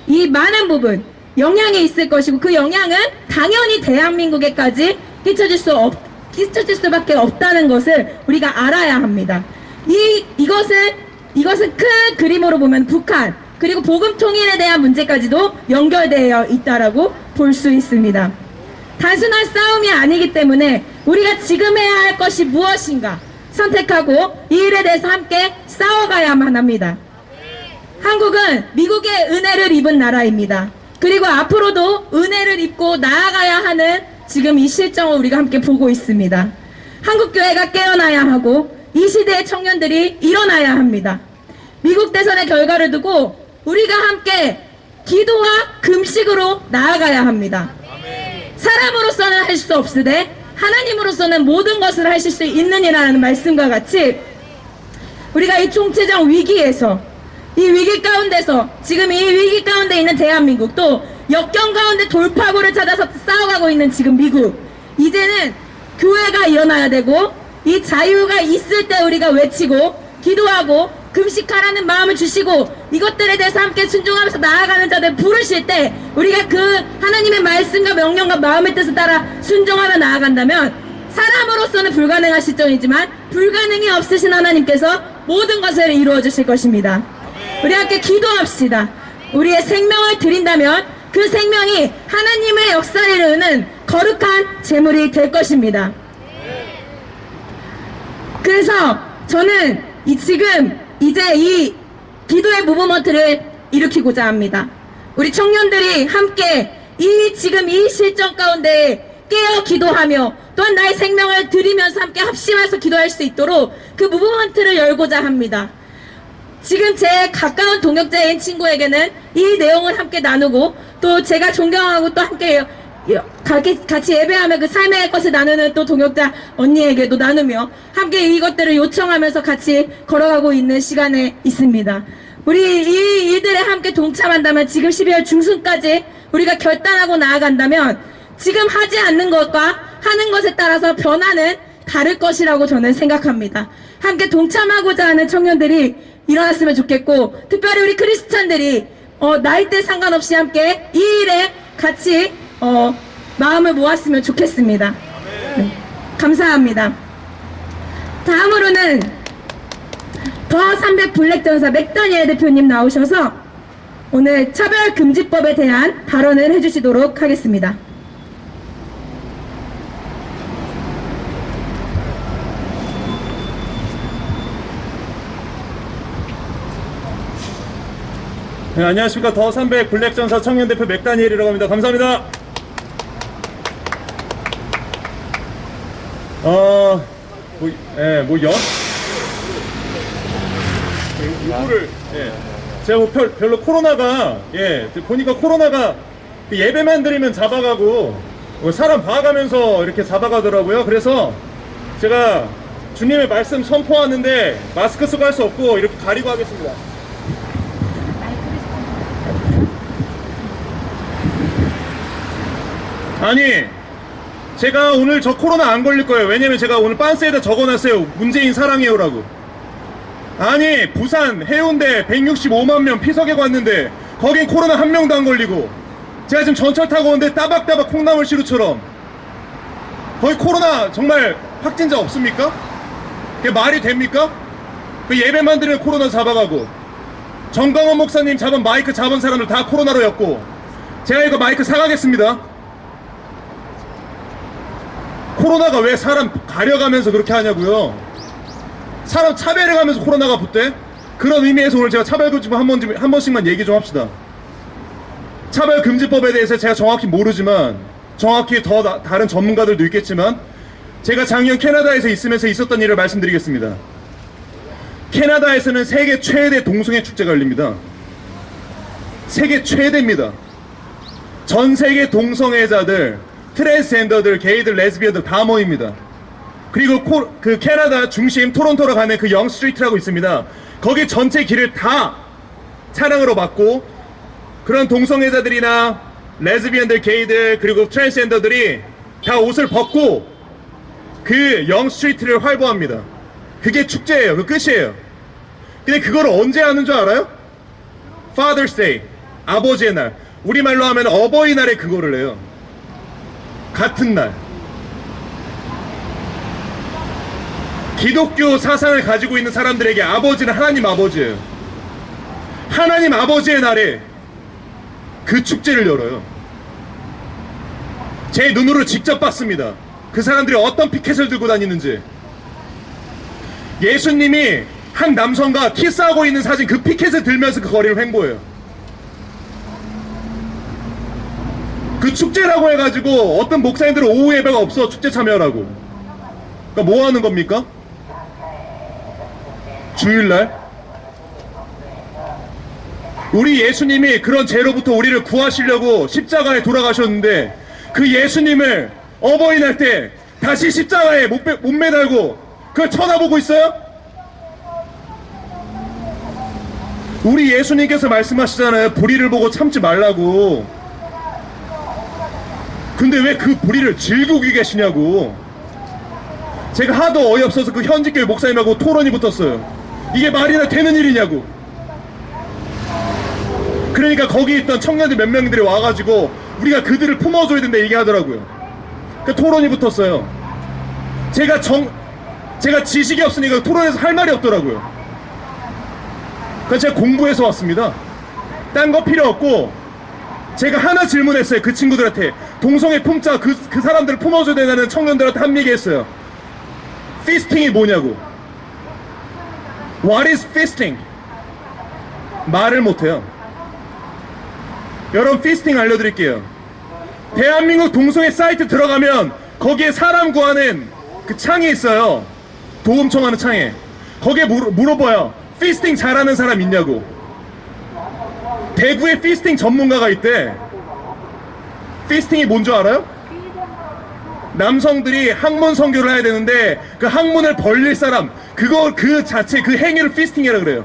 Speaker 1: 이 많은 부분 영향이 있을 것이고 그 영향은 당연히 대한민국에까지 끼쳐질 수밖에 없다는 것을 우리가 알아야 합니다. 이것은 큰 그림으로 보면 북한 그리고 복음 통일에 대한 문제까지도 연결되어 있다라고 볼 수 있습니다. 단순한 싸움이 아니기 때문에 우리가 지금 해야 할 것이 무엇인가 선택하고 이 일에 대해서 함께 싸워가야만 합니다. 한국은 미국의 은혜를 입은 나라입니다. 그리고 앞으로도 은혜를 입고 나아가야 하는 지금 이 실정을 우리가 함께 보고 있습니다. 한국교회가 깨어나야 하고 이 시대의 청년들이 일어나야 합니다. 미국 대선의 결과를 두고 우리가 함께 기도와 금식으로 나아가야 합니다. 사람으로서는 할 수 없으되 하나님으로서는 모든 것을 하실 수 있느니라는 말씀과 같이 우리가 이 총체적 위기에서 이 위기 가운데서 지금 이 위기 가운데 있는 대한민국 또 역경 가운데 돌파구를 찾아서 싸워가고 있는 지금 미국 이제는 교회가 일어나야 되고 이 자유가 있을 때 우리가 외치고 기도하고 금식하라는 마음을 주시고 이것들에 대해서 함께 순종하면서 나아가는 자들 부르실 때 우리가 그 하나님의 말씀과 명령과 마음의 뜻을 따라 순종하며 나아간다면 사람으로서는 불가능한 시점이지만 불가능이 없으신 하나님께서 모든 것을 이루어 주실 것입니다. 우리 함께 기도합시다. 우리의 생명을 드린다면 그 생명이 하나님의 역사를 이루는 거룩한 제물이 될 것입니다. 그래서 저는 이제 이 기도의 무브먼트를 일으키고자 합니다. 우리 청년들이 함께 지금 이 실정 가운데 깨어 기도하며 또한 나의 생명을 드리면서 함께 합심해서 기도할 수 있도록 그 무브먼트를 열고자 합니다. 지금 제 가까운 동역자인 친구에게는 이 내용을 함께 나누고 또 제가 존경하고 또 함께 같이 예배하며 그 삶의 것을 나누는 또 동역자 언니에게도 나누며 함께 이것들을 요청하면서 같이 걸어가고 있는 시간에 있습니다. 우리 이 일들에 함께 동참한다면 지금 12월 중순까지 우리가 결단하고 나아간다면 지금 하지 않는 것과 하는 것에 따라서 변화는 다를 것이라고 저는 생각합니다. 함께 동참하고자 하는 청년들이 일어났으면 좋겠고 특별히 우리 크리스찬들이 나이대 상관없이 함께 이 일에 같이 마음을 모았으면 좋겠습니다. 네, 감사합니다. 다음으로는 더 300 블랙 전사 맥더니엘 대표님 나오셔서 오늘 차별금지법에 대한 발언을 해주시도록 하겠습니다.
Speaker 5: 네, 안녕하십니까. 더 300 블랙전사 청년대표 맥다니엘이라고 합니다. 감사합니다. 이거를, 제가 뭐 별로 코로나가, 보니까 코로나가 예배만 드리면 잡아가고, 사람 봐가면서 이렇게 잡아가더라고요. 그래서 제가 주님의 말씀 선포하는데 마스크 쓰고 할 수 없고 이렇게 가리고 하겠습니다. 아니, 제가 오늘 저 코로나 안 걸릴 거예요. 왜냐면 제가 오늘 빤스에다 적어놨어요. 문재인 사랑해요라고. 아니, 부산 해운대 165만 명 피서객 왔는데 거긴 코로나 한 명도 안 걸리고 제가 지금 전철 타고 오는데 따박따박 콩나물 시루처럼 거의 코로나 정말 확진자 없습니까? 그게 말이 됩니까? 그 예배만 드리면 코로나 잡아가고 정강원 목사님 잡은 마이크 잡은 사람들 다 코로나로 였고 제가 이거 마이크 사가겠습니다. 코로나가 왜 사람 가려가면서 그렇게 하냐고요. 사람 차별해가면서 코로나가 붙대. 그런 의미에서 오늘 제가 차별금지법 한 번씩만 얘기 좀 합시다. 차별금지법에 대해서 제가 정확히 모르지만 정확히 더 다른 전문가들도 있겠지만 제가 작년 캐나다에서 있으면서 있었던 일을 말씀드리겠습니다. 캐나다에서는 세계 최대 동성애 축제가 열립니다. 세계 최대입니다. 전 세계 동성애자들, 트랜스젠더들, 게이들, 레즈비언들 다 모입니다. 그리고 그 캐나다 중심 토론토로 가는 그 영 스트리트라고 있습니다. 거기 전체 길을 다 차량으로 막고 그런 동성애자들이나 레즈비언들, 게이들, 그리고 트랜스젠더들이 다 옷을 벗고 그 영 스트리트를 활보합니다. 그게 축제예요. 그 끝이에요. 근데 그걸 언제 하는 줄 알아요? Father's Day, 아버지의 날. 우리말로 하면 어버이날에 그거를 해요. 같은 날. 기독교 사상을 가지고 있는 사람들에게 아버지는 하나님 아버지예요. 하나님 아버지의 날에 그 축제를 열어요. 제 눈으로 직접 봤습니다. 그 사람들이 어떤 피켓을 들고 다니는지. 예수님이 한 남성과 키스하고 있는 사진, 그 피켓을 들면서 그 거리를 횡보해요. 그 축제라고 해가지고 어떤 목사님들은 오후 예배가 없어 축제 참여하라고. 그러니까 뭐 하는 겁니까? 주일날? 우리 예수님이 그런 죄로부터 우리를 구하시려고 십자가에 돌아가셨는데 그 예수님을 어버이날 때 다시 십자가에 못 매달고 그걸 쳐다보고 있어요? 우리 예수님께서 말씀하시잖아요. 불의를 보고 참지 말라고. 근데 왜 그 불의를 즐기고 계시냐고. 제가 하도 어이없어서 그 현직교회 목사님하고 토론이 붙었어요. 이게 말이나 되는 일이냐고. 그러니까 거기 있던 청년들 몇 명들이 와가지고 우리가 그들을 품어줘야 된다 얘기하더라고요. 그 토론이 붙었어요. 제가 지식이 없으니까 토론에서 할 말이 없더라고요. 그래서 제가 공부해서 왔습니다. 딴 거 필요 없고 제가 하나 질문했어요. 그 친구들한테. 동성애 품자 그 사람들을 품어줘야 된다는 청년들한테 한 얘기했어요. 피스팅이 뭐냐고. What is fisting? 말을 못해요. 여러분 피스팅 알려드릴게요. 대한민국 동성애 사이트 들어가면 거기에 사람 구하는 그 창이 있어요. 도움 청하는 창에. 거기에 물어봐요. 피스팅 잘하는 사람 있냐고. 대구에 피스팅 전문가가 있대. 피스팅이 뭔 줄 알아요? 남성들이 항문 성교를 해야 되는데 그 항문을 벌릴 사람, 그 자체 그 행위를 피스팅이라 그래요.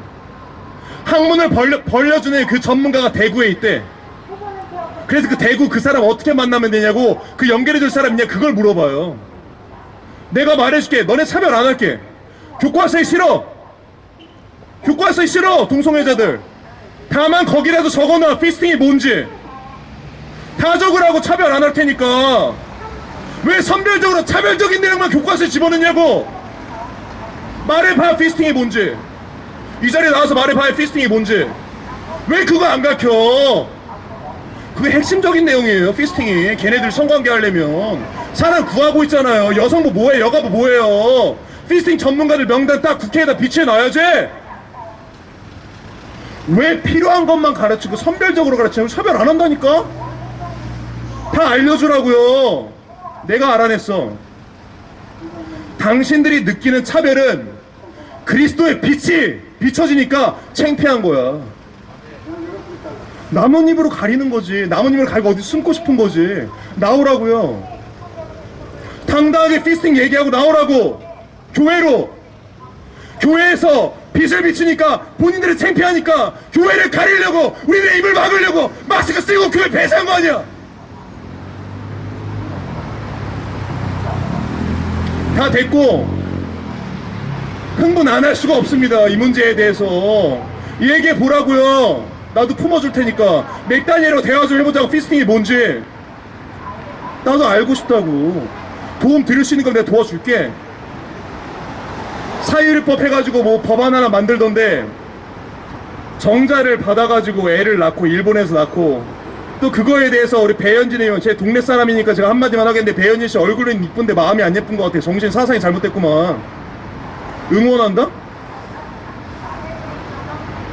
Speaker 5: 항문을 벌려주는 그 전문가가 대구에 있대. 그래서 그 대구 그 사람 어떻게 만나면 되냐고, 그 연결해줄 사람 있냐 그걸 물어봐요. 내가 말해줄게. 너네 차별 안 할게. 교과서에 싫어. 교과서에 싫어. 동성애자들. 다만 거기라도 적어놔. 피스팅이 뭔지. 다 적으라고. 차별 안 할 테니까. 왜 선별적으로 차별적인 내용만 교과서에 집어넣냐고. 말해봐. 피스팅이 뭔지. 이 자리에 나와서 말해봐요. 피스팅이 뭔지. 왜 그거 안 가르쳐? 그게 핵심적인 내용이에요. 피스팅이. 걔네들 성관계 하려면 사람 구하고 있잖아요. 여성부 뭐해, 여가부 뭐해요. 피스팅 전문가들 명단 딱 국회에다 비치해놔야지. 왜 필요한 것만 가르치고 선별적으로 가르치면 차별 안 한다니까. 다 알려주라고요. 내가 알아냈어. 당신들이 느끼는 차별은 그리스도의 빛이 비춰지니까 창피한 거야. 나뭇잎으로 가리는 거지. 나뭇잎을 가리고 어디 숨고 싶은 거지. 나오라고요. 당당하게 피스팅 얘기하고 나오라고. 교회로. 교회에서 빛을 비추니까 본인들이 창피하니까 교회를 가리려고, 우리의 입을 막으려고 마스크 쓰고 교회 배제한 거 아니야. 다 됐고 흥분 안 할 수가 없습니다. 이 문제에 대해서 얘기해 보라고요. 나도 품어줄 테니까. 맥다니엘하고 대화 좀 해보자고. 피스팅이 뭔지 나도 알고 싶다고. 도움 드릴 수 있는 건 내가 도와줄게. 사유리법 해가지고 뭐 법안 하나 만들던데, 정자를 받아가지고 애를 낳고 일본에서 낳고, 또 그거에 대해서 우리 배현진 의원, 제 동네 사람이니까 제가 한마디만 하겠는데, 배현진 씨 얼굴은 이쁜데 마음이 안 예쁜 것 같아. 정신 사상이 잘못됐구만. 응원한다?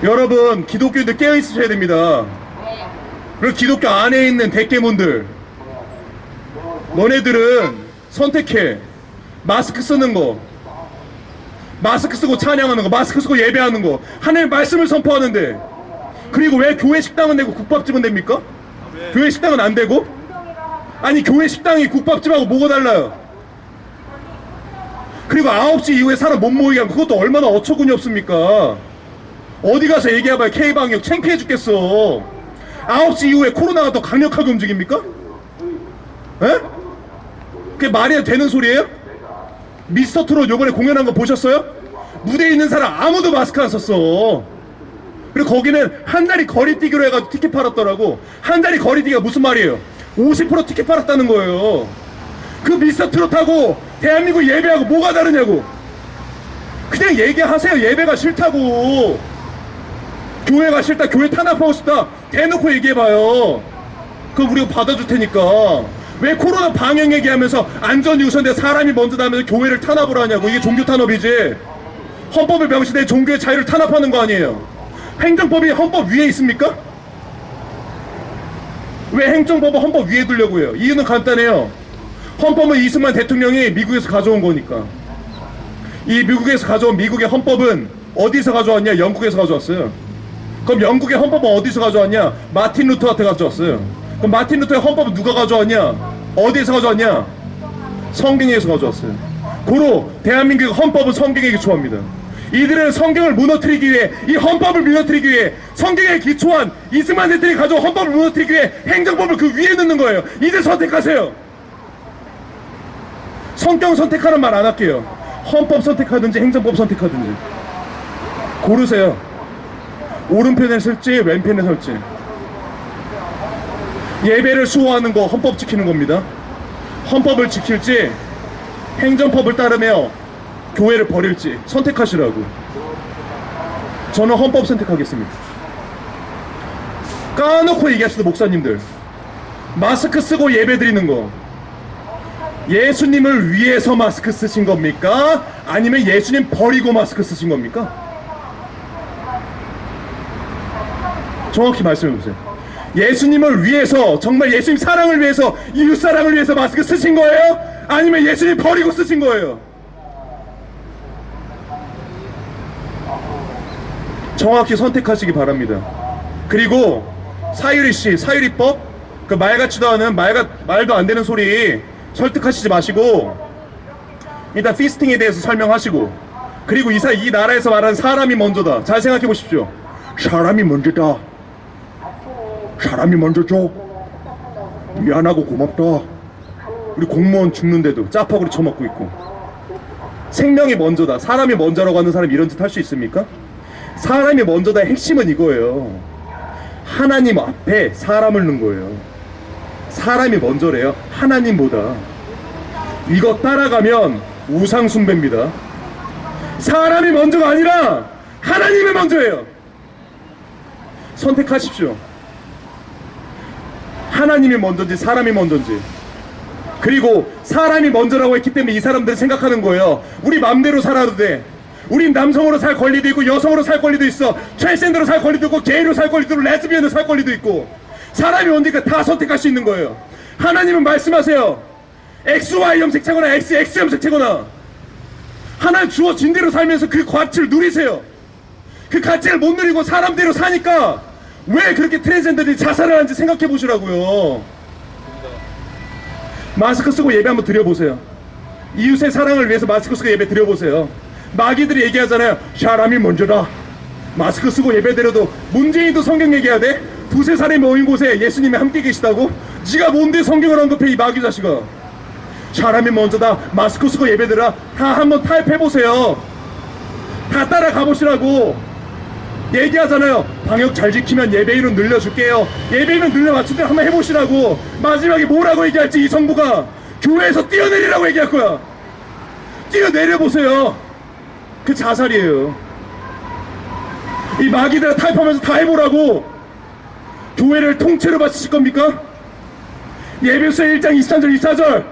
Speaker 5: 여러분, 기독교인들 깨어있으셔야 됩니다. 그리고 기독교 안에 있는 대깨문들, 너네들은 선택해. 마스크 쓰는 거, 마스크 쓰고 찬양하는 거, 마스크 쓰고 예배하는 거, 하나님의 말씀을 선포하는데, 그리고 왜 교회 식당은 되고 국밥집은 됩니까? 교회 식당은 안 되고? 아니, 교회 식당이 국밥집하고 뭐가 달라요? 그리고 9시 이후에 사람 못 모이게 하면 그것도 얼마나 어처구니 없습니까? 어디 가서 얘기해봐요. K방역 창피해 죽겠어. 9시 이후에 코로나가 더 강력하게 움직입니까? 에? 그게 말이 되는 소리예요? 미스터트롯 요번에 공연한 거 보셨어요? 무대에 있는 사람 아무도 마스크 안 썼어. 그리고 거기는 한 자리 거리뛰기로 해가지고 티켓 팔았더라고. 한 자리 거리뛰기가 무슨 말이에요? 50% 티켓 팔았다는 거예요. 그 미스터트롯하고 대한민국 예배하고 뭐가 다르냐고. 그냥 얘기하세요. 예배가 싫다고, 교회가 싫다, 교회 탄압하고 싶다, 대놓고 얘기해봐요. 그럼 우리가 받아줄 테니까. 왜 코로나 방역 얘기하면서 안전이 우선돼 사람이 먼저 나면서 교회를 탄압을 하냐고. 이게 종교 탄압이지. 헌법을 명시돼 종교의 자유를 탄압하는 거 아니에요. 행정법이 헌법 위에 있습니까? 왜 행정법을 헌법 위에 두려고 해요? 이유는 간단해요. 헌법은 이승만 대통령이 미국에서 가져온 거니까. 이 미국에서 가져온 미국의 헌법은 어디서 가져왔냐? 영국에서 가져왔어요. 그럼 영국의 헌법은 어디서 가져왔냐? 마틴 루터한테 가져왔어요. 그럼 마틴 루터의 헌법은 누가 가져왔냐? 어디에서 가져왔냐? 성경에서 가져왔어요. 고로 대한민국의 헌법은 성경에 기초합니다. 이들은 성경을 무너뜨리기 위해, 이 헌법을 무너뜨리기 위해, 성경에 기초한 이승만 대통령이 가져온 헌법을 무너뜨리기 위해 행정법을 그 위에 넣는 거예요. 이들 선택하세요. 성경 선택하는 말 안 할게요. 헌법 선택하든지 행정법 선택하든지 고르세요. 오른편에 설지 왼편에 설지. 예배를 수호하는 거 헌법 지키는 겁니다. 헌법을 지킬지 행정법을 따르며 교회를 버릴지 선택하시라고. 저는 헌법 선택하겠습니다. 까놓고 얘기하시는 목사님들, 마스크 쓰고 예배 드리는 거, 예수님을 위해서 마스크 쓰신 겁니까? 아니면 예수님 버리고 마스크 쓰신 겁니까? 정확히 말씀해 보세요. 예수님을 위해서, 정말 예수님 사랑을 위해서, 이웃 사랑을 위해서 마스크 쓰신 거예요? 아니면 예수님 버리고 쓰신 거예요? 정확히 선택하시기 바랍니다. 그리고 사유리 씨, 사유리법, 그 말 같지도 않은 말도 안 되는 소리 설득하시지 마시고 일단 피스팅에 대해서 설명하시고, 그리고 이 나라에서 말하는 사람이 먼저다. 잘 생각해 보십시오. 사람이 먼저다. 사람이 먼저죠. 미안하고 고맙다. 우리 공무원 죽는데도 짜파구리 처먹고 있고. 생명이 먼저다. 사람이 먼저라고 하는 사람이 이런 짓 할 수 있습니까? 사람이 먼저다의 핵심은 이거예요. 하나님 앞에 사람을 넣은 거예요. 사람이 먼저래요. 하나님보다. 이거 따라가면 우상 숭배입니다. 사람이 먼저가 아니라 하나님이 먼저예요. 선택하십시오. 하나님이 먼저인지 사람이 먼저인지. 그리고 사람이 먼저라고 했기 때문에 이 사람들은 생각하는 거예요. 우리 맘대로 살아도 돼. 우린 남성으로 살 권리도 있고 여성으로 살 권리도 있어. 트랜스젠더로 살 권리도 있고 게이로 살 권리도 있고 레즈비언으로 살 권리도 있고. 사람이 언제까 다 선택할 수 있는 거예요. 하나님은 말씀하세요. XY 염색체거나 XX 염색체거나 하나님 주어진 대로 살면서 그 가치를 누리세요. 그 가치를 못 누리고 사람대로 사니까 왜 그렇게 트랜스젠더들이 자살을 하는지 생각해 보시라고요. 마스크 쓰고 예배 한번 드려보세요. 이웃의 사랑을 위해서 마스크 쓰고 예배 드려보세요. 마귀들이 얘기하잖아요. 사람이 먼저다. 마스크 쓰고 예배 드려도 문재인도 성경 얘기해야 돼? 두세 사람이 모인 곳에 예수님이 함께 계시다고? 네가 뭔데 성경을 언급해, 이 마귀 자식아. 사람이 먼저다. 마스크 쓰고 예배 드려. 다 한번 타협해보세요. 다 따라가 보시라고. 얘기하잖아요. 방역 잘 지키면 예배인은 늘려줄게요. 예배인은 늘려 맞출 때 한번 해보시라고. 마지막에 뭐라고 얘기할지 이 정부가 교회에서 뛰어내리라고 얘기할 거야. 뛰어내려보세요. 그 자살이에요. 이 마귀들아 타협하면서 다 해보라고. 교회를 통째로 바치실 겁니까? 예배서 1장 23절 24절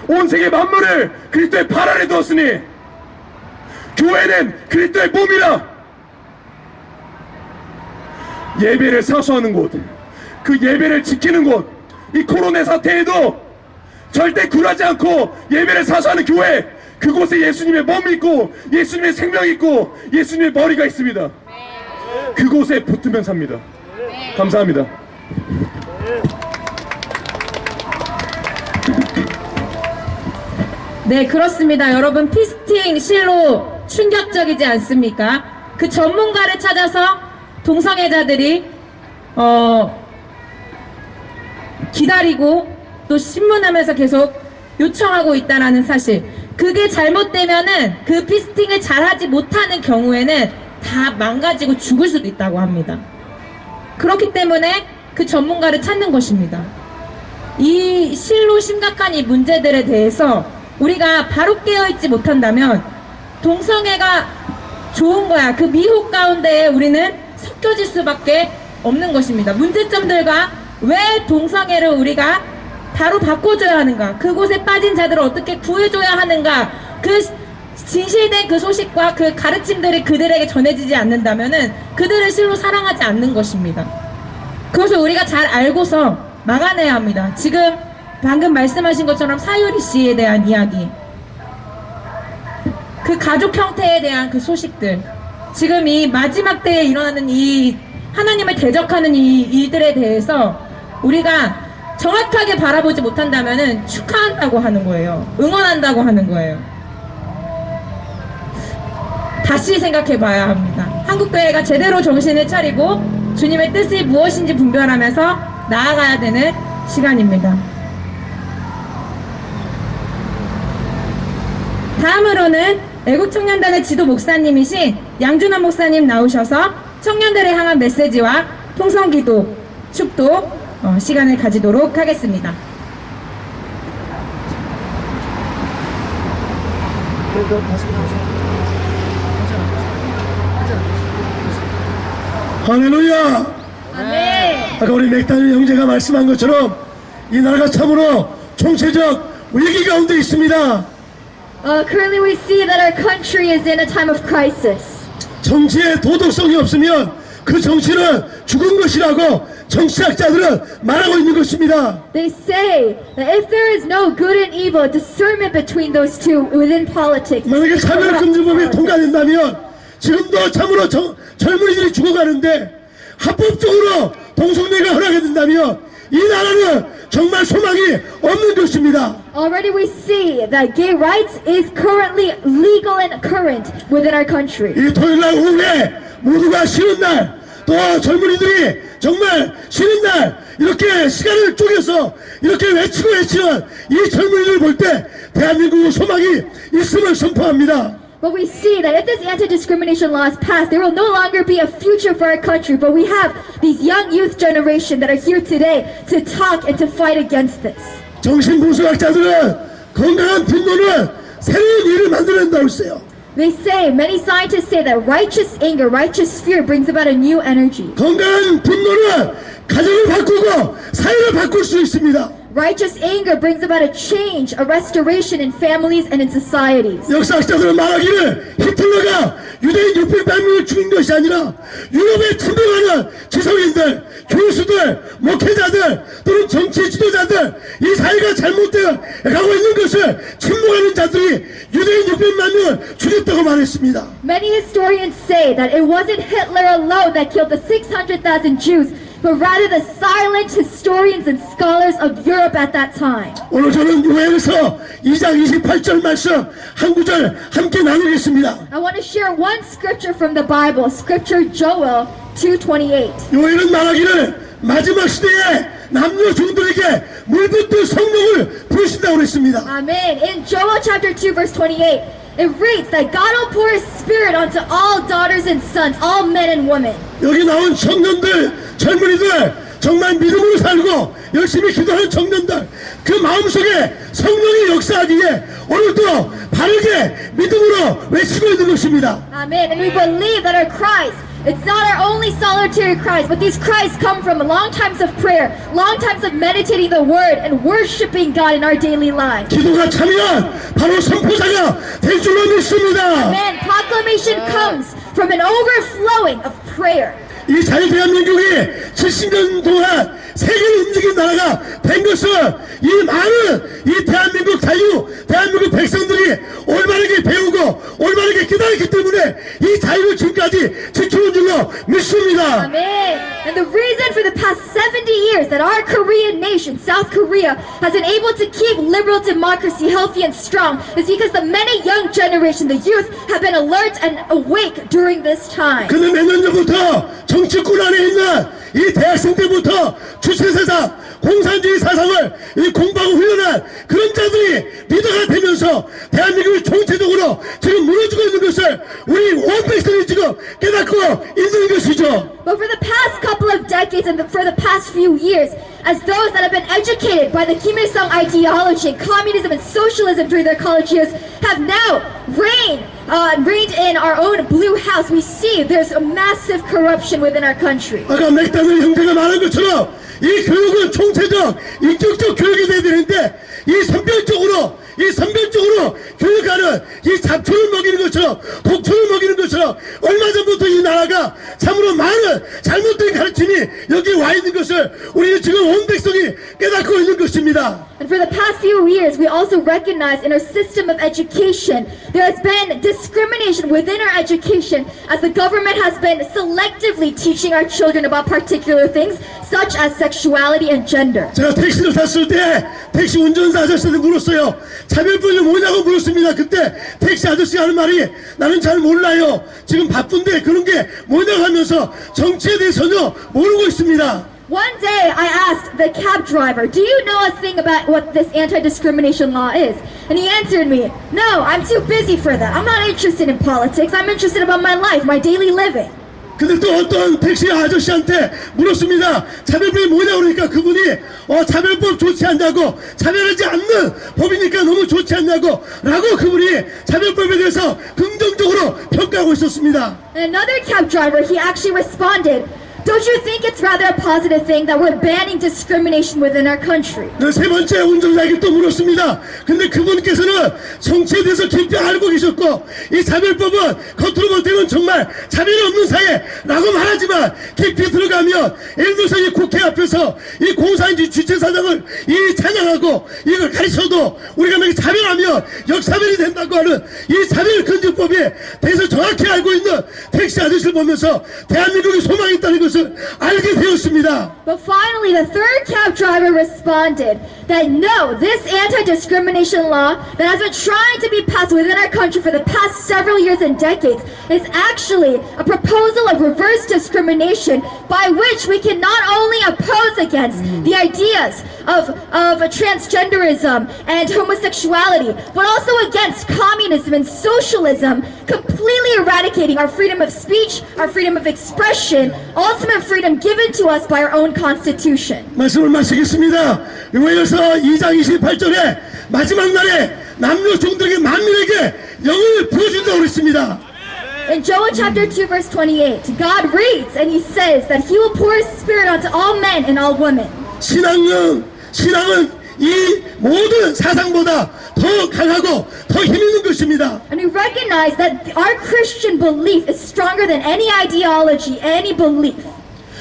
Speaker 5: 온 세계 만물을 그리스도의 발 아래 두었으니 교회는 그리스도의 몸이라. 예배를 사수하는 곳, 그 예배를 지키는 곳, 이 코로나 사태에도 절대 굴하지 않고 예배를 사수하는 교회, 그곳에 예수님의 몸이 있고 예수님의 생명이 있고 예수님의 머리가 있습니다. 그곳에 붙으면 삽니다. 감사합니다.
Speaker 1: 네, 그렇습니다. 여러분, 피스팅 실로 충격적이지 않습니까? 그 전문가를 찾아서 동성애자들이 기다리고 또 신문하면서 계속 요청하고 있다는 사실. 그게 잘못되면은 그 피스팅을 잘하지 못하는 경우에는 다 망가지고 죽을 수도 있다고 합니다. 그렇기 때문에 그 전문가를 찾는 것입니다. 이 실로 심각한 이 문제들에 대해서 우리가 바로 깨어있지 못한다면 동성애가 좋은 거야. 그 미혹 가운데 우리는 섞여질 수밖에 없는 것입니다. 문제점들과 왜 동성애를 우리가 바로 바꿔줘야 하는가, 그곳에 빠진 자들을 어떻게 구해줘야 하는가, 그 진실된 그 소식과 그 가르침들이 그들에게 전해지지 않는다면은 그들을 실로 사랑하지 않는 것입니다. 그것을 우리가 잘 알고서 막아내야 합니다. 지금 방금 말씀하신 것처럼 사유리 씨에 대한 이야기, 그 가족 형태에 대한 그 소식들, 지금 이 마지막 때에 일어나는 이 하나님을 대적하는 이 일들에 대해서 우리가 정확하게 바라보지 못한다면은 축하한다고 하는 거예요. 응원한다고 하는 거예요. 다시 생각해 봐야 합니다. 한국교회가 제대로 정신을 차리고 주님의 뜻이 무엇인지 분별하면서 나아가야 되는 시간입니다. 다음으로는 애국청년단의 지도 목사님이신 양준원 목사님 나오셔서 청년들에 향한 메시지와 통성기도, 축도 시간을 가지도록 하겠습니다.
Speaker 6: 할렐루야!
Speaker 4: 아멘.
Speaker 6: 아까 우리 맥다니엘 형제가 말씀한 것처럼 이 나라가 참으로 총체적 위기 가운데 있습니다.
Speaker 4: Currently we see that our country is in a time of crisis.
Speaker 6: 정치에 도덕성이 없으면 그 정치는 죽은 것이라고 정치학자들은 말하고 있는 것입니다.
Speaker 4: They say that if there is no good and evil, discernment between those two within politics.
Speaker 6: 만약에 차별금지법에 통과된다면 지금도 참으로 젊은이들이 죽어가는데 합법적으로 동성애가 허락이 된다면 이 나라는 정말 소망이 없는 것입니다.
Speaker 4: Already we see that gay rights is currently legal and current within our country.
Speaker 6: 이 토요일날 오후에 모두가 쉬는 날, 또 젊은이들이 정말 쉬는 날 이렇게 시간을 쪼개서 이렇게 외치는 이 젊은이들을 볼 때 대한민국의 소망이 있음을 선포합니다.
Speaker 4: But we see that if this anti-discrimination law is passed, there will no longer be a future for our country. But we have these young youth generation that are here today to talk and to fight against this.
Speaker 6: 정신분석학자들은 건강한 분노는 새로운 일을 만들어낸다고 했어요.
Speaker 4: They say, many scientists say that righteous anger, righteous fear brings about a new energy.
Speaker 6: 건강한 분노는 가정을 바꾸고 사회를 바꿀 수 있습니다.
Speaker 4: Righteous anger brings about a change, a restoration in families and in societies.
Speaker 6: 역사학자들은 말하기를 히틀러가 유대인 600만 명을 죽인 것이 아니라 유럽에 침공하는 지성인들, 교수들, 목회자들 또는 정치 지도자들 이 사회가 잘못되어 가고 있는 것을 침묵하는 자들이 유대인 600만 명을 죽였다고 말했습니다.
Speaker 4: Many historians say that it wasn't Hitler alone that killed the 600,000 Jews, but rather the silent historians and scholars of Europe at that time.
Speaker 6: 오늘 저는 요엘서 2장 28절 말씀 한 구절 함께 나누겠습니다.
Speaker 4: I want to share one scripture from the Bible, scripture Joel 2:28.
Speaker 6: 요엘은 말하기를 마지막 시대에 남녀 종들에게 물붓듯 성령을 부으신다고 그랬습니다.
Speaker 4: Amen. In Joel chapter 2 verse 28, it reads that God will pour His Spirit onto all daughters and sons, all men and women.
Speaker 6: 여기 나온 청년들, 젊은이들 정말 믿음으로 살고 열심히 기도하는 청년들 그 마음속에 성령이 역사하기에 오늘도 바르게 믿음으로 외치고 있는 것입니다.
Speaker 4: Amen. And we believe that our cries, it's not our only solitary cries, but these cries come from long times of prayer, long times of meditating the Word and worshiping God in our daily lives.
Speaker 6: 기도가 차면 바로 선포자가 될 줄로 믿습니다.
Speaker 4: Amen. Proclamation comes from an overflowing of prayer.
Speaker 6: 이 자유 대한민국이 70년 동안 세계를 움직인 나라가 된 것은 이 많은 이 대한민국 대한민국 백성들이 올바르게 배우고 올바르게 깨달았기 때문에 이 자유를 지금까지 지켜온 줄로 믿습니다.
Speaker 4: Amen. And the reason for the past 70 years that our Korean nation, South Korea, has been able to keep liberal democracy healthy and strong is because the many young generation, the youth, have been alert and awake during this time.
Speaker 6: 그는 몇 년 전부터 정치권 안에 있는 이 대학생 때부터 주체사상, 공산주의 사상을 이 공부하고 훈련한 그런 자들이 리더가 되면서 대한민국이 총체적으로 지금 무너지고 있는 것을 우리 온 백성이 지금 깨닫고 있는 것이죠.
Speaker 4: But for the past couple of decades and for the past few years, as those that have been educated by the Kim Il-sung ideology, communism and socialism during their college years have now reigned in our own blue house, we see there's a massive corruption within our country.
Speaker 6: 아까 맥다들 형제가 말한 것처럼 이 교육은 총체적, 인격적 교육이 돼야 되는데 이 선별적으로 교육하는 이 잡초를 먹이는 것처럼 독초를 먹이는 것처럼 얼마 전부터 이 나라가 참으로 많은 잘못된 가르침이 여기 와 있는 것을 우리는 지금 온 백성이 깨닫고 있는 것입니다.
Speaker 4: And for the past few years, we also recognize in our system of education, there has been discrimination within our education as the government has been selectively teaching our children about particular things, such as sexuality and gender.
Speaker 6: 제가 택시를 탔을 때 택시 운전사 아저씨한테 물었어요. 차별법이 뭐냐고 물었습니다. 그때 택시 아저씨가 하는 말이 나는 잘 몰라요. 지금 바쁜데 그런 게 뭐냐고 하면서 정치에 대해 전혀 모르고 있습니다.
Speaker 4: One day I asked the cab driver, do you know a thing about what this anti-discrimination law is? And he answered me, no, I'm too busy for that. I'm not interested in politics. I'm interested about my life, my daily living.
Speaker 6: 근데 또 어떤 택시 아저씨한테 물었습니다. 차별법이 뭐냐고 그러니까 그분이 차별법 좋지 않냐고 차별하지 않는 법이니까 너무 좋지 않냐고 라고 그분이 차별법에 대해서 긍정적으로 평가하고 있었습니다.
Speaker 4: And another cab driver, he actually responded, Don't you think it's rather a positive thing that we're banning discrimination within our country?
Speaker 6: 네, 세 번째 운전자에게 또 물었습니다. 근데 그분께서는 정치에 대해서 깊이 알고 계셨고 이 차별법은 겉으로 볼 때는 정말 차별이 없는 사회라고 말하지만 깊이 들어가면 예를 들어서 이 국회 앞에서 이 공사인지 주최사장을 이 찬양하고 이걸 가르쳐도 우리가 만약에 차별하면 역차별이 된다고 하는 이 차별금지법에 대해서 정확히 알고 있는 택시 아저씨를 보면서 대한민국에 소망이 있다는 것을 알게 되었습니다.
Speaker 4: But finally, the third cab driver responded that no, this anti-discrimination law that has been trying to be passed within our country for the past several years and decades is actually a proposal of reverse discrimination by which we can not only oppose against the ideas of transgenderism and homosexuality, but also against communism and socialism, completely eradicating our freedom of speech, our freedom of expression, ultimate freedom given to us by our own constitution.
Speaker 6: 말씀을 마치겠습니다. 요한일서 2장 28절에 마지막 날에 남녀 종들에게 만민에게 영을 부어준다고 그랬습니다.
Speaker 4: In Joel chapter 2 verse 28, God reads and he says that he will pour his spirit onto all men and all women.
Speaker 6: 신앙은 이 모든 사상보다 더 강하고 더 힘있는 것입니다.
Speaker 4: And we recognize that our Christian belief is stronger than any ideology, any belief.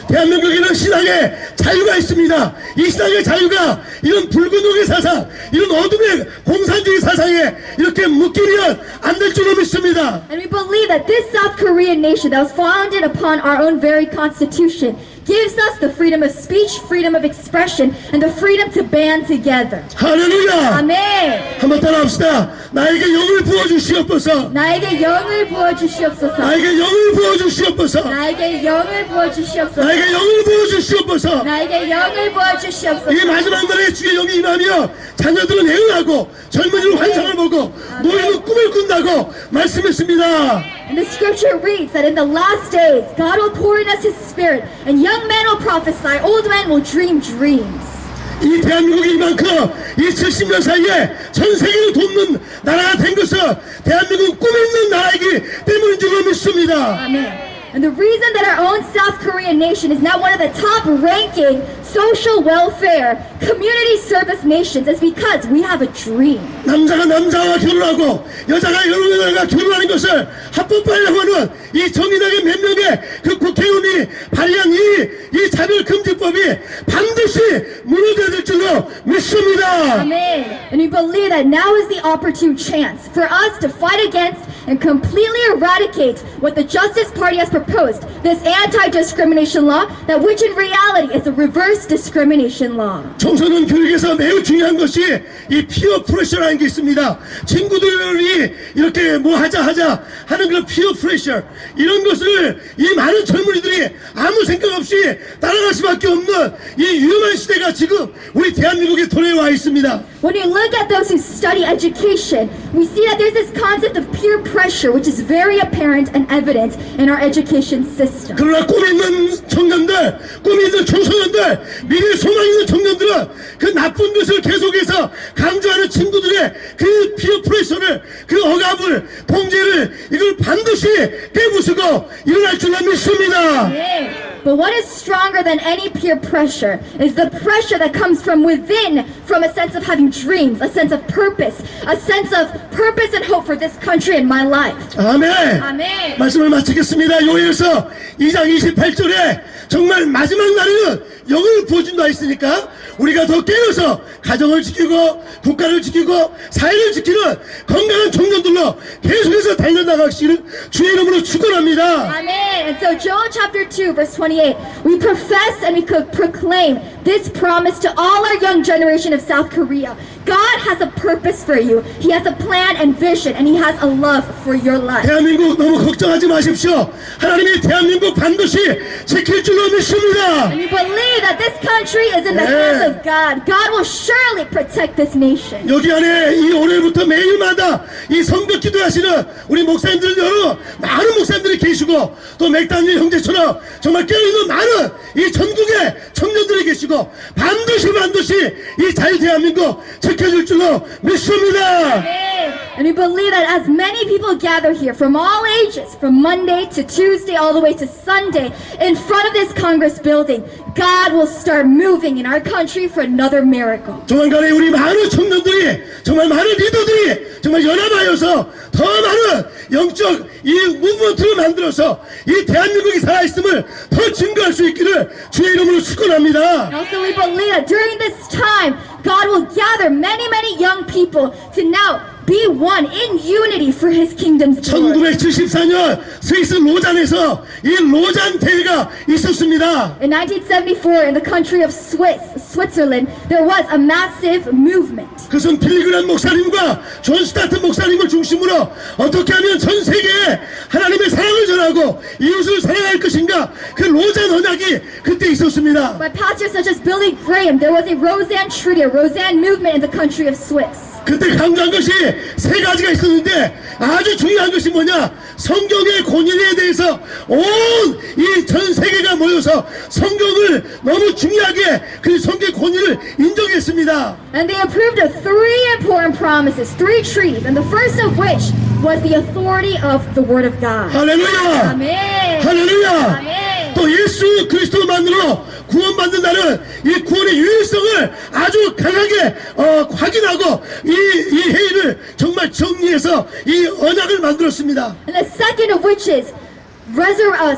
Speaker 6: 대한민국에는 신앙의 자유가 있습니다. 이 신앙의 자유가 이런 붉은옥의 사상, 이런 어둠의 공산주의 사상에 이렇게 묶이면 안 될 줄로 믿습니다.
Speaker 4: And we believe that this South Korean nation that was founded upon our own very constitution gives us the freedom of speech, freedom of expression, and the freedom to band together.
Speaker 6: 할렐루야!
Speaker 4: Amen.
Speaker 6: 한번 따라합시다. 나에게 영을 부어주시옵소서.
Speaker 4: 나에게 영을 부어주시옵소서.
Speaker 6: 나에게 영을 부어주시옵소서.
Speaker 4: 나에게 영을 부어주시옵소서.
Speaker 6: 나에게 영을 부어주시옵소서.
Speaker 4: 나에게 영을 부어주시옵소서.
Speaker 6: 이 마지막 날에 주의 영이 임하며 자녀들은 애응하고 젊은이는 환상을 보고 노인은 꿈을 꾼다고 말씀했습니다.
Speaker 4: And the scripture reads that in the last days, God will pour in us his spirit, and young men will prophesy, old men will dream dreams.
Speaker 6: 이 대한민국이 이만큼 이 70년 사이에 전 세계를 돕는 나라가 된 것은 대한민국은 꿈 있는 나라이기 때문인 줄로 믿습니다.
Speaker 4: Amen. And the reason that our own South Korean nation is now one of the top-ranking social welfare community service nations is because we have a dream.
Speaker 6: 남자가 남자와 결혼하고 여자가 여자가 결혼하는 것을 합법화하려고 하는 이 정의당의 몇 명의 그 국회의원이 발의한 이 차별금지법이 반드시 무너져야 될 줄로 믿습니다.
Speaker 4: Amen. And we believe that now is the opportune chance for us to fight against and completely eradicate what the Justice Party has proposed, this anti-discrimination law, that which in reality is a reverse discrimination law.
Speaker 6: 청소년 교육에서 매우 중요한 것이 이 피어 프레셔라는 게 있습니다. 친구들이 이렇게 뭐 하자 하는 그런 피어 프레셔, 이런 것을 이 많은 젊은이들이 아무 생각 없이 따라갈 수밖에 없는 이 위험한 시대가 지금 우리 대한민국에 도래와 있습니다.
Speaker 4: When you look at those who study education, we see that there's this concept of peer pressure, which is very apparent and evident in our education system.
Speaker 6: 그러나 꿈 있는 청년들, 꿈 있는 청소년들, 미래 소망 있는 청년들은 그 나쁜 것을 계속해서 강조하는 친구들의 그 피어 프레셔를, 그 억압을, 통제를, 이걸 반드시 깨부수고 일어날 줄로 믿습니다.
Speaker 4: But what is stronger than any peer pressure is the pressure that comes from within, from a sense of having dreams, a sense of purpose and hope for this country and my life.
Speaker 6: 아멘.
Speaker 4: Amen.
Speaker 6: 말씀을 마치겠습니다. 요엘서 2장 28절에 정말 마지막 날에는 영을 부어준다 했으니까 우리가 더 깨어서 가정을 지키고 국가를 지키고 사회를 지키는 건강한 청년들로 계속해서 달려나가시는 주의 이름으로 축원합니다.
Speaker 4: Amen. And so Joel chapter 2 verse 28, we profess and we could proclaim this promise to all our young generation of South Korea. God has a purpose for you. He has a plan and vision, and He has a love for your life.
Speaker 6: 대한민국 너무 걱정하지 마십시오. 하나님이 대한민국 반드시 지킬 줄로 믿습니다.
Speaker 4: And we believe that this country is in the hands of God. God will surely protect this nation.
Speaker 6: 여기 안에 이 오늘부터 매일마다 이 성벽 기도하시는 우리 목사님들 여러 많은 목사님들이 계시고 또 맥다니엘 형제처럼 정말 깨어있는 많은 이 전국의 청년들이 계시고 반드시 이 자유 대한민국 지켜줄 줄로 믿습니다.
Speaker 4: Amen. And we believe that as many people gather here from all ages, from Monday to Tuesday, all the way to Sunday, in front of this Congress building, God will start moving in our country for another miracle.
Speaker 6: 조만간에 우리 많은 청년들이 정말 많은 리더들이 정말 연합하여서 더 많은 영적 이 무브먼트를 만들어서 이 대한민국이 살아있음을 더 증거할 수 있기를 주의 이름으로 축원합니다.
Speaker 4: And also we believe that during this time, God will gather many, many young people to now be one in unity for His kingdom's glory.
Speaker 6: 1974년 스위스 로잔에서 이 로잔 대회가 있었습니다.
Speaker 4: In 1974, in the country of Switzerland, there was a massive movement.
Speaker 6: 그것은 필리그란 목사님과 존 스타튼 목사님을 중심으로 어떻게 하면 전 세계에 하나님의 사랑을 전하고 이웃을 사랑할 것인가 그 로잔 언약이 그때 있었습니다.
Speaker 4: By pastors such as Billy Graham, there was a Roseanne Treaty, a Roseanne movement in the country of Swiss.
Speaker 6: 그때 강조한 것이 세 가지가 있었는데 아주 중요한 것이 뭐냐, 성경의 권위에 대해서 온 이 전 세계가 모여서 성경을 너무 중요하게 그 성경의 권위를 인정했습니다.
Speaker 4: And they approved of three important promises, three treaties, and the first of which was the authority of the Word of God.
Speaker 6: 할렐루야!
Speaker 4: Amen.
Speaker 6: 할렐루야!
Speaker 4: 아멘.
Speaker 6: 또 예수 그리스도만으로 구원받는다는 이 구원의 유일성을 아주 강하게 확인하고 이 회의를 정말 정리해서 이 언약을 만들었습니다.
Speaker 4: And the second of which is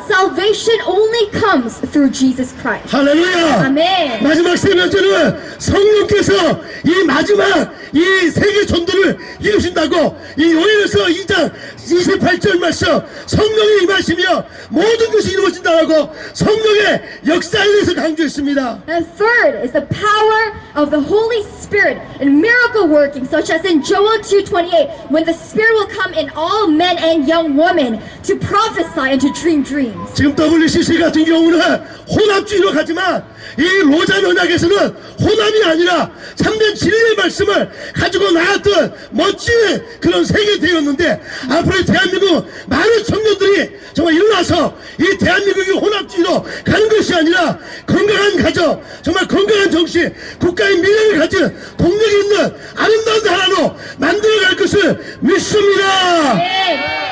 Speaker 4: salvation only comes through Jesus Christ.
Speaker 6: 할렐루야!
Speaker 4: 아멘.
Speaker 6: 마지막 세 번째는 성령께서 이 마지막 이 세계 전도를 이루신다고 이 요한일서 2장 28절 말씀, 성령이 임하시며 모든 것이 이루어진다라고 성령의 역사에 대해서 강조했습니다.
Speaker 4: And third is the power of the Holy Spirit and miracle working, such as in Joel 2:28, when the Spirit will come in all men and young women to prophesy and to dream dreams.
Speaker 6: 지금 WCC 같은 경우는 혼합주의로 가지만 이 로잔 언약에서는 혼합이 아니라 참된 진리의 말씀을 가지고 나왔던 멋진 그런 세계대회였는데 앞으로 대한민국 많은 청년들이 정말 일어나서 이 대한민국이 혼합주의로 가는 것이 아니라 건강한 가정, 정말 건강한 정신, 국가의 미래를 가진 동력이 있는 아름다운 나라로 만들어갈 것을 믿습니다.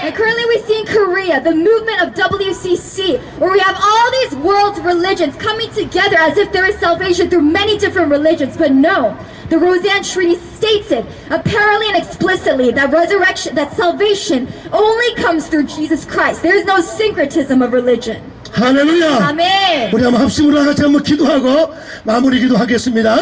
Speaker 4: And currently we see in Korea the movement of WCC, where we have all these world religions coming together as if there is salvation through many different religions. But no, the Roseanne Treaty states it apparently and explicitly that resurrection, that salvation only comes through Jesus Christ. There is no syncretism of religion.
Speaker 6: 할렐루야.
Speaker 4: 아멘.
Speaker 6: 우리 한번 합심으로 같이 한번 기도하고 마무리 기도하겠습니다.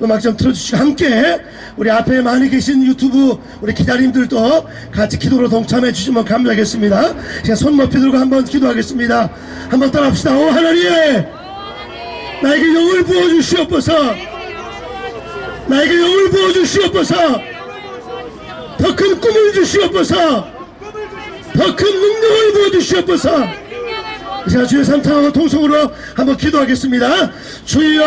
Speaker 6: 음악 좀 틀어주시고 함께 우리 앞에 많이 계신 유튜브 우리 기자님들도 같이 기도로 동참해 주시면 감사하겠습니다. 그냥 손 높이 들고 한번 기도하겠습니다. 한번 따라합시다. 오 하나님, 나에게 영을 부어주시옵소서. 나에게 영을 부어주시옵소서. 더 큰 꿈을 주시옵소서. 더 큰 능력을 부어주시옵소서. 자, 주의 삼창하고 통성으로 한번 기도하겠습니다. 주여,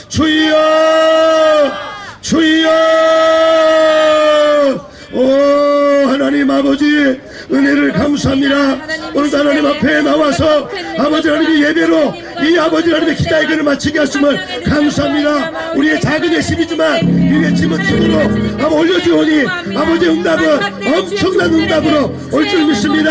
Speaker 6: 주여, 주여. 오 하나님 아버지, 은혜를 감사합니다. 오늘 하나님 앞에 나와서 아버지 하나님의 예배로 이 아버지 하나님의 기다의 글을 마치게 하심을 감사합니다. 우리의 작은 예심이지만 이 외침은 힘으로 아버지 올려주오니 아버지 응답은 엄청난 응답으로 올 줄 믿습니다.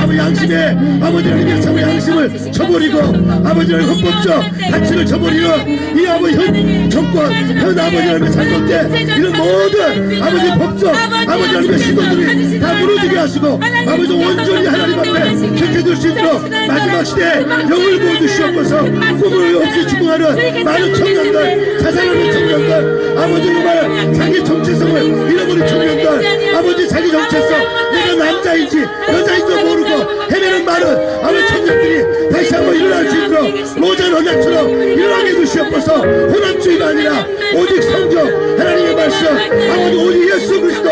Speaker 6: 아버지 양심에 아버지 하나님의 참 양심을 저버리고 아버지 하나님의 헌법적 가치를 저버리는 이 아버지 현 정권 현 아버지 하나님의 잘못된 이런 모든 아버지 법적 아버지 하나님의 시도들이 다 무너지게 하시고 아버지 온전히 하나님 앞에 지켜줄 수 있도록 마지막 시대에 영을 부어주시옵소서. 꿈을 없이 추구하는 많은 청년들, 자살하는 청년들, 아버지 정말 자기 정체성을 잃어버린 청년들, 아버지 자기 정체성, 내가 남자인지 여자인지 모르고 헤매는 많은 아버지 청년들이 다시 한번 일어날 수 있도록 로잔 언약처럼 일어나게 해주시옵소서. 혼합주의가 아니라 오직 성경 하나님의 말씀, 아버지 오직 예수 그리스도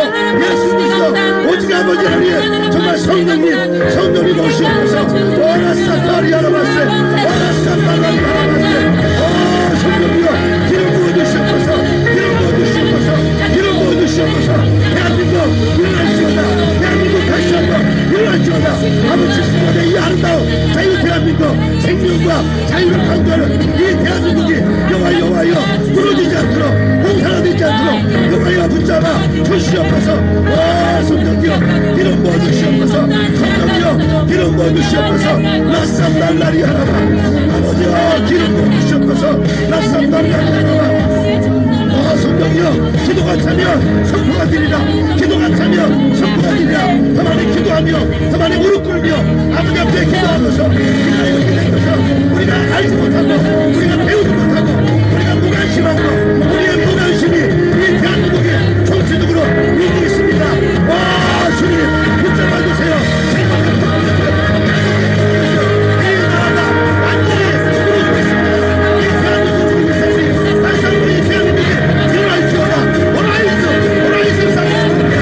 Speaker 6: 오직 아버지 하나님 정말 성령님 오시옵소서. 오라사카리 아라바세 오라사카리 아라바세 오 성령이여 기름 부어주시옵소서. 기름 부어주시옵소서. 기름 부어주시옵소서. 대한민국 일어날지어다. 대한민국 다시 한번 일어날지어다. 아버지 70년의 이 아름다운 자유 대한민국 생명과 자유를 강조하는 이 대한민국이 여호와여 무너지지 않도록 공산화되지 않도록 여호와여 붙잡아 주시옵소서. 와 성령이여 기름 부어 주시옵소서. 성령이여 기름 부어 주시옵소서. 라쌈 날라리 하나마 아버지여 기름 부어 주시옵소서. 라쌈 날라리 하나마 성령이여 기도가 차면 선포가 되리라. 기도가 차면 선포가 되리라. 더 많이 기도하며 더 많이 무릎 꿇며 아버지 앞에 기도하면서 우리가 이렇게 된 것은 우리가 알지 못하고 우리가 배우지 못하고 우리가 무관심하고 우리의 무관심이 이 대한민국의 정치적으로 위기 있습니다. 와 주님 붙잡아 주세요. 이 나라가 완전히 무너지고 있습니다. 이 대한민국 주님의 세상이 다시 한번 이 대한민국에 일어날지어다. 오라이스 사랑합니다.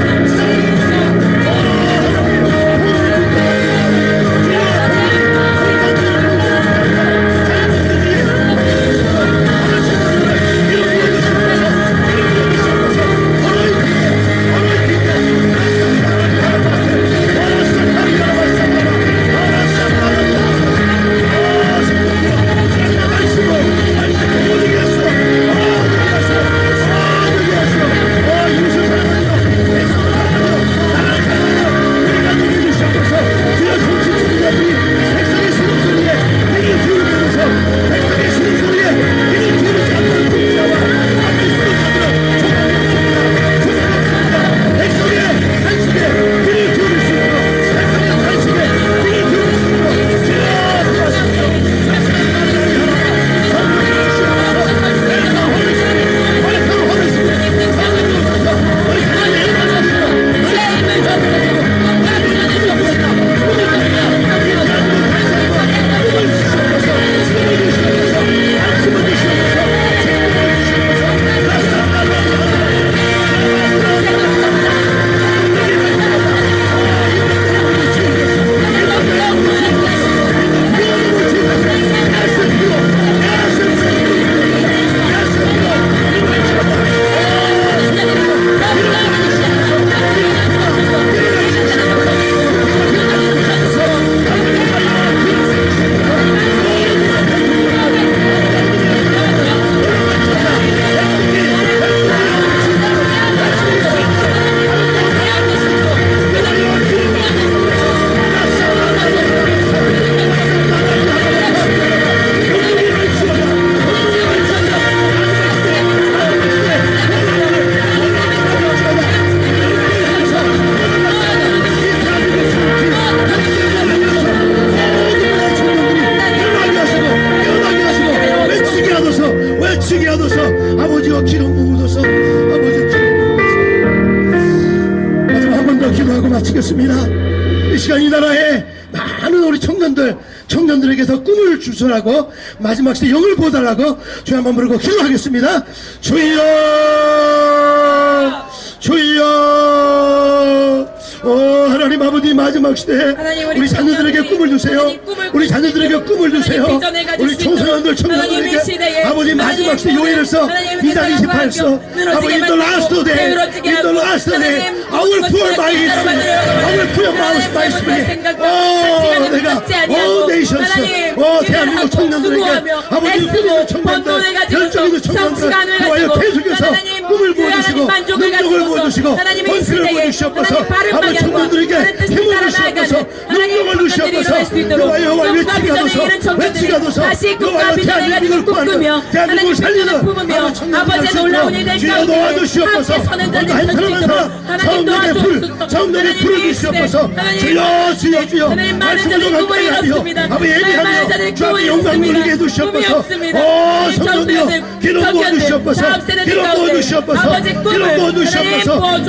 Speaker 6: 마치겠습니다. 이 시간 이 나라에 많은 우리 청년들에게서 꿈을 주소라고 마지막 시대 영을 보달라고 주여 한번 부르고 기도하겠습니다. 주여 주여 하나님 아버지 마지막 시대에 우리 자녀들에게 꿈을 주세요. 우리 자녀들에게 꿈을 주세요. 우리 청소년들 청년들에게 아버지 마지막 시대 요일에서 2장 28서 아버지 in the last day I will pour my spirit 내가 all nations 대한민국 청년들에게 아버지 믿음의 청년들 열정있는 청년들 그와여 계속해서 꿈을 부어주시고 능력을 부어주시고 헌신을 부어주시옵소서 아버지 청년들에게 힘을 주시옵소서 능력을 주시옵소서 그와여 외치가도서 그와여 대한민국을 구하는 대한민국을 살리는 아버지 청년들 주여 도와주시옵소서 한 사람 성령의 불을 주시옵소서 주여 말씀으로 가까이 하며 아버지 예비하며 주 앞에 영광 누리게 해주시옵소서 성령이여 기름 부어주시옵소서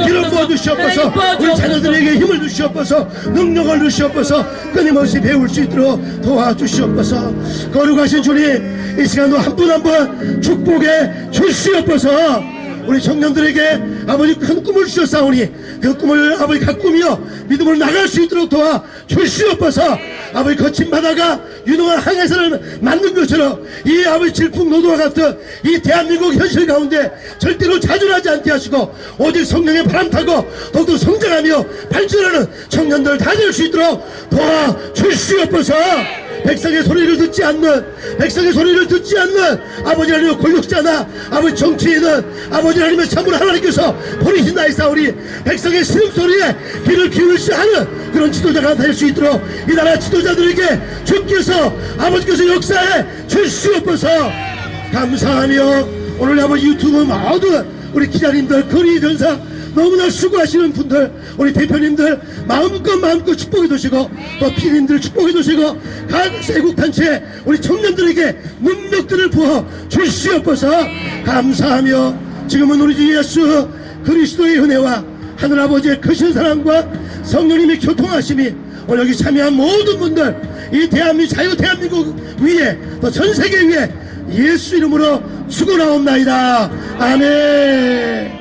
Speaker 6: 기름 부어주시옵소서 우리 자녀들에게 힘을 주시옵소서 능력을 주시옵소서 끊임없이 배울 수 있도록 도와주시옵소서 거룩하신 주님 이 시간도 한 분 한 분 축복해 주시옵소서 우리 청년들에게 아버지 큰 꿈을 주셨사오니 그 꿈을 아버지 가꾸며 믿음으로 나갈 수 있도록 도와 주시옵소서 아버지 거친 바다가 유능한 항해선을 만든 것처럼 이 아버지 질풍노도와 같은 이 대한민국 현실 가운데 절대로 좌절하지 않게 하시고 오직 성령의 바람 타고 더욱더 성장하며 발전하는 청년들 다 될 수 있도록 도와 주시옵소서 백성의 소리를 듣지 않는 아버지 하나님의 권력자나 아버지 정치인은 아버지 하나님의 참으로 하나님께서 버리신다이사오니 백성의 신음소리에 귀를 기울이시 하는 그런 지도자가 될 수 있도록 이 나라 지도자들에게 주께서 아버지께서 역사에 주시옵소서. 감사하며 오늘 아버지 유튜브 모든 우리 기자님들 거리전사 너무나 수고하시는 분들 우리 대표님들 마음껏 축복해 주시고 또 피디님들 축복해 주시고 각 애국단체 우리 청년들에게 능력들을 부어 주시옵소서. 감사하며 지금은 우리 주 예수 그리스도의 은혜와 하늘아버지의 크신 사랑과 성령님의 교통하심이 오늘 여기 참여한 모든 분들 이 대한민국 위에 또 전 세계 위에 예수 이름으로 축원하옵나이다. 아멘.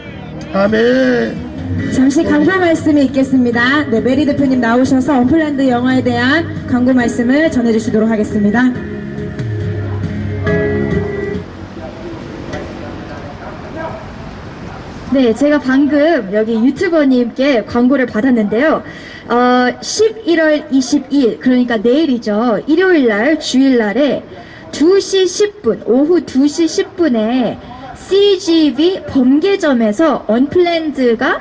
Speaker 6: 아멘.
Speaker 1: 잠시 광고 말씀이 있겠습니다. 네, 메리 대표님 나오셔서 언플랜드 영화에 대한 광고 말씀을 전해주시도록 하겠습니다.
Speaker 4: 네, 제가 방금 여기 유튜버님께 광고를 받았는데요. 11월 22일, 그러니까 내일이죠. 일요일날, 주일날에 2시 10분, 오후 2시 10분에 CGV 범계점에서 언플랜드가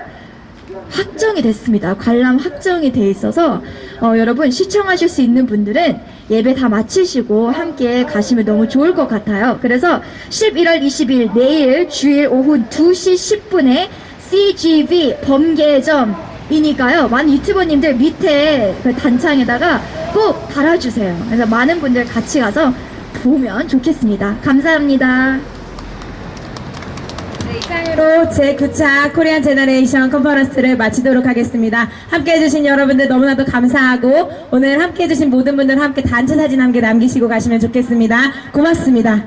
Speaker 4: 확정이 됐습니다. 관람 확정이 돼 있어서 여러분 시청하실 수 있는 분들은 예배 다 마치시고 함께 가시면 너무 좋을 것 같아요. 그래서 11월 20일 내일 주일 오후 2시 10분에 CGV 범계점이니까요. 많은 유튜버님들 밑에 그 단창에다가 꼭 달아주세요. 그래서 많은 분들 같이 가서 보면 좋겠습니다. 감사합니다.
Speaker 1: 이상으로 제9차 코리안 제너레이션 컨퍼런스를 마치도록 하겠습니다. 함께 해주신 여러분들 너무나도 감사하고 오늘 함께 해주신 모든 분들 함께 단체 사진 함께 남기시고 가시면 좋겠습니다. 고맙습니다.